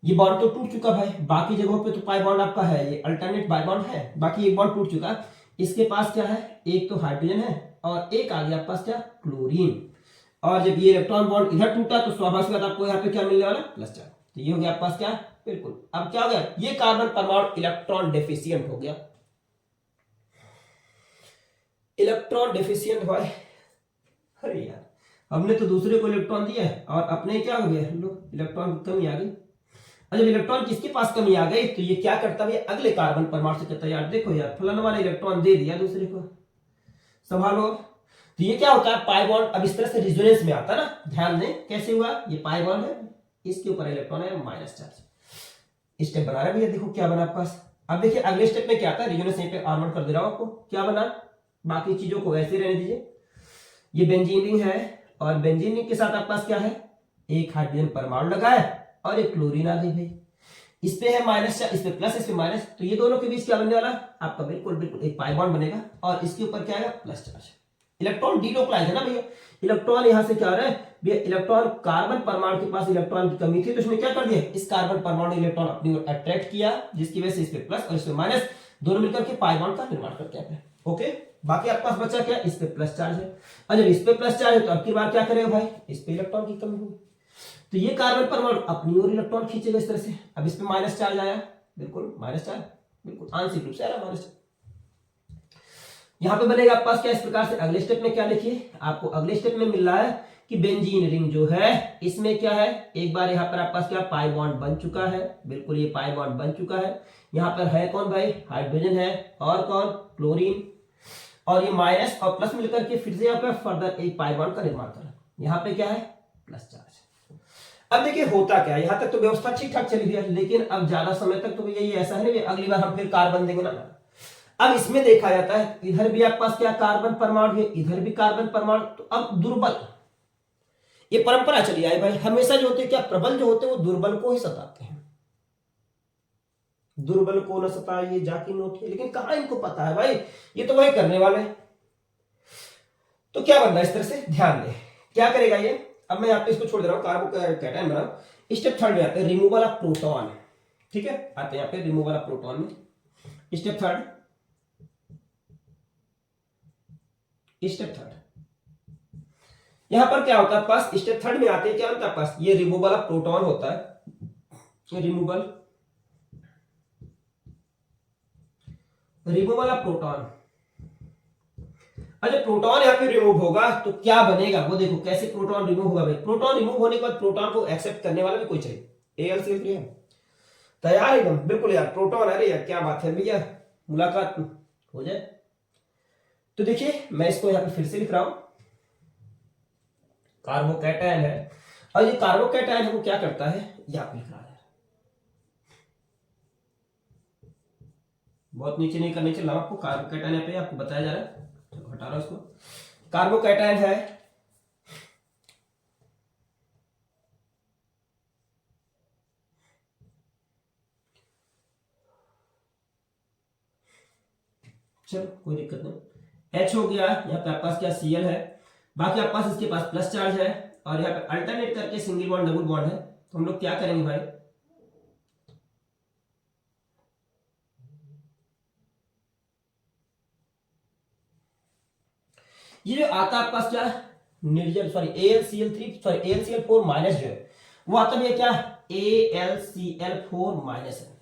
ये बॉन्ड तो टूट चुका भाई, बाकी जगहों पे तो पाई बॉन्ड आपका है, ये अल्टरनेट बाई बॉन्ड है, बाकी एक बॉन्ड टूट चुका, इसके पास क्या है, एक तो हाइड्रोजन है और एक आ गया आपके पास क्या, क्लोरीन। और जब ये इलेक्ट्रॉन बॉन्ड इधर टूटा तो स्वाभाविक बात आपको यहाँ पे क्या मिलने वाला, प्लस चार्ज, तो ये हो गया आपके पास क्या, बिल्कुल। अब क्या हो गया, ये कार्बन परमाणु इलेक्ट्रॉन डेफिशिएंट हो गया, इलेक्ट्रॉन डेफिशिएंट भाई, अरे यार हमने तो दूसरे को इलेक्ट्रॉन दिया है और अपने क्या हो गया, लो इलेक्ट्रॉन की कमी आ गई। और जब इलेक्ट्रॉन किसके पास कमी आ गई तो ये क्या करता है, अगले कार्बन परमाणु से कहता है यार देखो यार फलाना वाला इलेक्ट्रॉन दे दिया दूसरे को, संभालो। तो ये क्या होता है, पाई बॉन्ड अब इस तरह से रेजोनेंस में आता है ना, ध्यान दें कैसे हुआ, ये पाई बॉन्ड है, इसके ऊपर इलेक्ट्रॉन है माइनस चार्ज, स्टेप बना रहे भैया, देखो क्या बना आपके पास। अब देखिए अगले स्टेप में क्या आता है, रेजोनेंस यहीं पे ऑन कर दे रहा हूं आपको, क्या बना, बाकी चीजों को ऐसे रहने दीजिए, ये बेंजीन रिंग है और बेंजीन रिंग के साथ आपके पास क्या है, एक हाइड्रोजन परमाणु लगा है और एक क्लोरीन आ गई भाई, इस पे है माइनस चार्ज, इस पे प्लस, इस पे माइनस, तो ये दोनों के बीच क्या बनने वाला आपका, बिल्कुल बिल्कुल एक पाई बॉन्ड बनेगा और इसके ऊपर क्या आएगा, प्लस चार्ज, इलेक्ट्रॉन डीलोकलाइज है ना भैया, इलेक्ट्रॉन यहां से क्या हो रहा है भैया, इलेक्ट्रॉन कार्बन परमाणु के पास इलेक्ट्रॉन की कमी थी तो इसने क्या कर दिया, इस कार्बन परमाणु ने इलेक्ट्रॉन अपनी ओर अट्रैक्ट किया, जिसकी वजह से इस पे प्लस और इस पे माइनस दोनों मिलकर के पाई बॉन्ड का निर्माण करते हैं। ओके, बाकी आपके पास बचा क्या, इस पे प्लस चार्ज है, और जब इस पे प्लस चार्ज है तो अब की बार क्या करेगा भाई, इस पे इलेक्ट्रॉन की कमी होगी, तो ये कार्बन परमाणु अपनी ओर इलेक्ट्रॉन खींचेगा इस तरह से, अब इस पे माइनस चार्ज आया, बिल्कुल माइनस चार्ज, बिल्कुल आंशिक रूप से आ रहा माइनस चार्ज, यहां पे बनेगा आपके पास क्या, इस प्रकार से। अगले स्टेप में क्या लिखिए, आपको अगले स्टेप में मिल रहा है कि बेंजीन रिंग जो है इसमें क्या है, एक बार यहां पर आपके पास क्या पाई बॉन्ड बन चुका है, बिल्कुल ये पाई बॉन्ड बन चुका है, यहां पर है कौन भाई, हाइड्रोजन है और कौन, क्लोरीन, और ये माइनस और प्लस मिलकर के फिर से यहाँ पे फर्दर एक पाई बॉन्ड का निर्माण करा, यहाँ पे क्या है, प्लस चार्ज। अब देखिए होता क्या है, यहां तक तो व्यवस्था ठीक ठाक चली है, लेकिन अब ज्यादा समय तक तो यही ऐसा है ना, अगली बार हम फिर कार्बन देंगे ना, अब इसमें देखा जाता है इधर भी आपके पास क्या कार्बन परमाणु है, इधर भी कार्बन परमाणु, तो अब दुर्बल, ये परंपरा चली आई भाई, हमेशा जो होते क्या, प्रबल जो होते वो दुर्बल को ही सताते हैं, दुर्बल को न सताइए जाकी नोट, लेकिन कहां इनको पता है भाई, ये तो वही करने वाले हैं। तो क्या बनना है इस तरह से, ध्यान दे क्या करेगा ये, अब मैं यहां पे इसको छोड़ दे रहा हूं, कार्बोकैटायन बना, स्टेप थर्ड में आते हैं रिमूवल ऑफ प्रोटॉन, ठीक है, आते हैं यहां पे रिमूवल ऑफ प्रोटॉन में, स्टेप थर्ड, स्टेप थर्ड, यहां पर क्या होता है पास, स्टेप थर्ड में आते हैं क्या होता है पास, ये रिमूवल ऑफ प्रोटॉन होता है, रिमूवल ऑफ प्रोटॉन। अच्छा प्रोटॉन यहां पे रिमूव होगा तो क्या बनेगा वो देखो, कैसे प्रोटॉन रिमूव होगा भाई, प्रोटॉन रिमूव होने के बाद प्रोटॉन को एक्सेप्ट करने वाला भी कोई चाहिए, AlCl3 है, तैयार एकदम, बिल्कुल यार प्रोटॉन, अरे यार क्या बात है भैया, मुलाकात हो जाए। तो देखिए मैं इसको यहां पे फिर से लिख रहा हूं, कार्बोकैटायन है, और ये कार्बोकैटायन है वो क्या करता है, यहां पे लिख रहा है, बहुत नीचे नहीं करने चल रहा आपको, कार्बोकैटायन पे आपको बताया जा रहा है, चलो हटा रहा हूं इसको, कार्बोकैटायन है, चलो कोई दिक्कत नहीं, H हो गया, यहाँ पे आपके पास क्या Cl है, बाकी आपके पास इसके पास प्लस चार्ज है, और यहाँ पे अल्टरनेट करके सिंगल बॉन्ड डबल बॉन्ड है, तो हम लोग क्या करेंगे भाई, ये जो आता है आपके पास क्या निर्जल, sorry AlCl3 sorry AlCl4 minus जो है वो आता है क्या, AlCl4 माइनस है,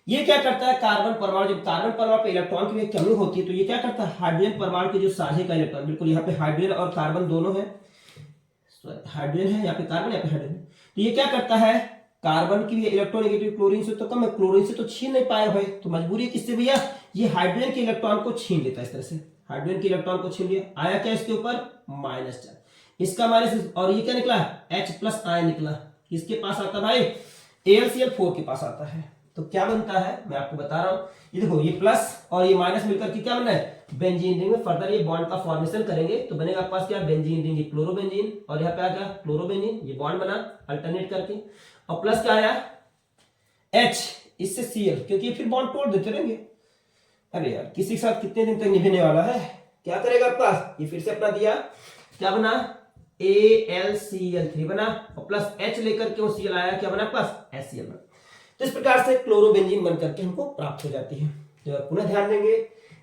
ये क्या करता है, कार्बन परमाणु, जब कार्बन परमाणु पे इलेक्ट्रॉन की कमी होती है तो ये क्या करता है, हाइड्रोजन परमाणु के जो साझे का इलेक्ट्रॉन, बिल्कुल यहाँ पे हाइड्रोजन और कार्बन दोनों है, हाइड्रोजन है यहाँ पे कार्बन, यहाँ पे हाइड्रोजन, तो ये क्या करता है, कार्बन की भी इलेक्ट्रोनेगेटिव क्लोरीन से तो कम है, क्लोरीन से तो छीन नहीं पाया भाई, तो मजबूरी किससे भैया, ये हाइड्रोजन के इलेक्ट्रॉन को छीन लेता है, इस तरह से हाइड्रोजन के इलेक्ट्रॉन को छीन लिया, आया क्या इसके ऊपर, माइनस चार्ज, इसका माइनस, और ये क्या निकला H प्लस आयन निकला, किसके पास आता है भाई, AlCl4 के पास आता है। तो क्या बनता है मैं आपको बता रहा हूं, ये देखो ये प्लस और ये माइनस मिलकर के क्या बनना है, बेंजीन रिंग में फर्दर ये बॉन्ड का फॉर्मेशन करेंगे तो बनेगा आपके पास क्या, बेंजीन रिंग, क्लोरोबेंजीन, और यहाँ पे आ गया क्लोरोबेंजीन, ये बॉन्ड बना अल्टरनेट करके, और प्लस क्या आया H, इससे Cl, क्योंकि ये फिर बॉन्ड तोड़ देते रहेंगे। अरे यार किसी के साथ कितने दिन तक निभाने वाला है, क्या करेगा आपके पास, ये फिर से अपना दिया, क्या बना AlCl3 बना, और प्लस H लेकर के वो Cl आया, क्या बना प्लस HCl बना। तो इस प्रकार से क्लोरोबेंजीन बनकर के हमको प्राप्त हो जाती है। तो पुनः ध्यान देंगे,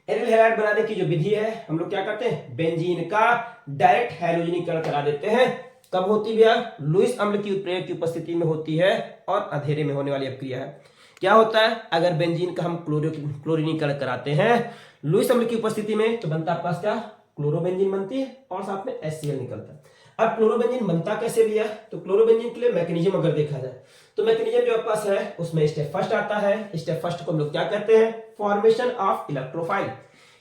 एरियल हैलाइड बनाने की जो विधि है हम लोग क्या करते हैं, बेंजीन का डायरेक्ट हैलोजनीकरण करा देते हैं। कब होती भैया, लुईस अम्ल की उत्प्रेरक की उपस्थिति में होती है और अंधेरे में होने वाली अपक्रिया है। क्या होता है, अगर बेंजीन का हम क्लोरीनीकरण कराते हैं लुईस अम्ल की उपस्थिति में तो बनता है पास क्या, क्लोरोबेंजीन बनती है और साथ में HCl निकलता है। अब क्लोरोबेंजीन बनता कैसे भैया, तो क्लोरोबेंजीन के लिए मैकेनिज्म अगर देखा जाए तो मैकेनिज्म जो आपके पास है उसमें स्टेप फर्स्ट आता है। स्टेप फर्स्ट को हम लोग क्या कहते हैं, फॉर्मेशन ऑफ इलेक्ट्रोफाइल,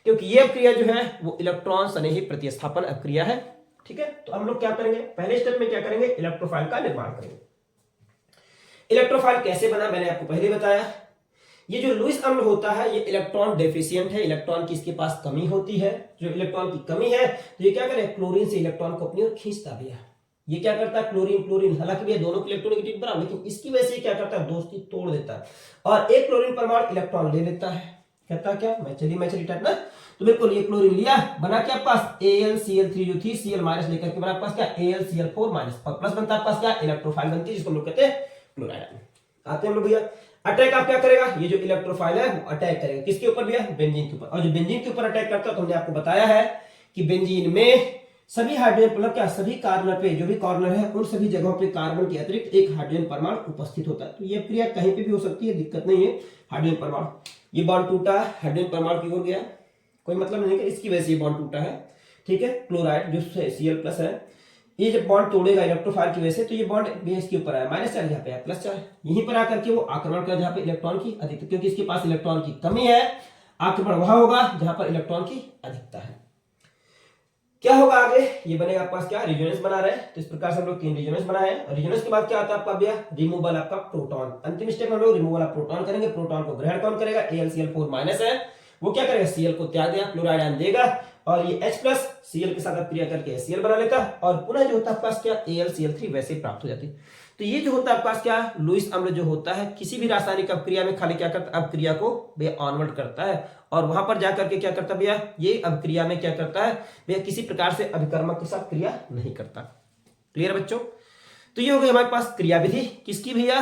क्योंकि ये अपक्रिया जो है वो इलेक्ट्रॉन स्नेही प्रतिस्थापन अपक्रिया है। ठीक है, तो हम लोग क्या करेंगे, पहले स्टेप में क्या करेंगे, इलेक्ट्रोफाइल का निर्माण करेंगे। इलेक्ट्रोफाइल कैसे बना मैंने आपको पहले बताया, ये जो लुईस अम्ल होता है ये इलेक्ट्रॉन डेफिशिएंट है, इलेक्ट्रॉन की इसके पास कमी होती है। जो इलेक्ट्रॉन की कमी है तो ये क्या करे, क्लोरीन से इलेक्ट्रॉन को अपनी ओर खींचता भी है। ये क्या करता है, क्लोरीन क्लोरीन, हालांकि ये दोनों के इलेक्ट्रोनेगेटिव बराबर, लेकिन इसकी वजह से क्या करता है, दोस्ती तोड़ देता है और एक क्लोरीन परमाणु इलेक्ट्रॉन ले लेता है। कहता क्या, मैं चली टाइप ना, तो बिल्कुल ये क्लोरीन लिया, बना क्या पास AlCl3 जो थी Cl माइनस लेकर के बना पास क्या AlCl4 माइनस, और प्लस बनता है पास क्या, इलेक्ट्रोफाइल बनती है जिसको हम लोग कहते हैं क्लोराइड। आते हैं हम लोग भैया, अटैक आप क्या करेगा, ये जो इलेक्ट्रोफाइल है वो अटैक करेगा किसके ऊपर भैया, बेंजीन के ऊपर। और जो बेंजीन के ऊपर अटैक करता है तो हमने आपको बताया है कि बेंजीन में सभी हाइड्रोजन मतलब क्या, सभी कार्बन पे जो भी कॉर्नर है उन सभी जगहों पे कार्बन के अतिरिक्त एक हाइड्रोजन परमाणु उपस्थित होता है। तो ये क्रिया कहीं पे भी हो सकती है, दिक्कत नहीं है। हाइड्रोजन परमाणु, ये बॉन्ड टूटा, हाइड्रोजन परमाणु की ओर गया, कोई मतलब नहीं है, इसकी वजह से ये बॉन्ड टूटा है। ठीक है, क्लोराइड जो Cl प्लस है, ये जब बॉन्ड तोड़ेगा इलेक्ट्रोफाइल की वजह से तो ये बॉन्ड बेस के ऊपर आया, माइनस चार्ज यहाँ पे है, प्लस चार्ज यहीं पर आकर के वो आक्रमण कर जहाँ पे इलेक्ट्रॉन की अधिकता, क्योंकि इसके पास इलेक्ट्रॉन की कमी है, आक्रमण वहां होगा जहां पर इलेक्ट्रॉन की अधिकता है। क्या होगा आगे, ये बनेगा आपके पास क्या, रेजोनेंस बना रहे हैं। तो इस प्रकार से हम लोग 3 रेजोनेंस बनाए हैं। रेजोनेंस के बाद क्या आता है आपका भैया, रिमूवल आपका प्रोटॉन। अंतिम स्टेप में हम लोग रिमूवल ऑफ प्रोटॉन करेंगे। प्रोटॉन को ग्रहण कौन करेगा, AlCl4 माइनस है, वो क्या करेगा, Cl को त्याग देगा, क्लोराइड आयन देगा और ये H प्लस Cl के साथ अपक्रिया करके HCl बना लेता है और पुनः जो होता है आपके पास क्या, AlCl3 वैसे ही प्राप्त हो जाती है। तो ये जो होता है आपके पास क्या, लुईस अम्ल जो होता है किसी भी रासायनिक अपक्रिया में खाली क्या करता है, अपक्रिया को भैया ऑनवर्ड करता है और वहां पर जाकर के क्या करता है भैया, ये अपक्रिया में क्या करता है भैया, किसी प्रकार से अभिकर्मक के साथ क्रिया नहीं करता। क्लियर बच्चों, तो ये हो गई हमारे पास क्रिया विधि किसकी भैया,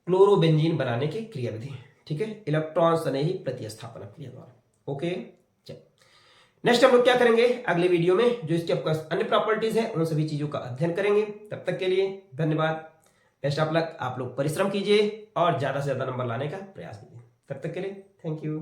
क्लोरोबेंजीन बनाने की क्रिया विधि। ठीक है, इलेक्ट्रॉन स्नेही प्रतिस्थापन क्रिया द्वारा। ओके, नेक्स्ट हम लोग क्या करेंगे अगले वीडियो में, जो इसके आपका अन्य प्रॉपर्टीज है उन सभी चीजों का अध्ययन करेंगे। तब तक के लिए धन्यवाद, बेस्ट ऑफ लक। आप लोग परिश्रम कीजिए और ज्यादा से ज्यादा नंबर लाने का प्रयास कीजिए। तब तक के लिए थैंक यू।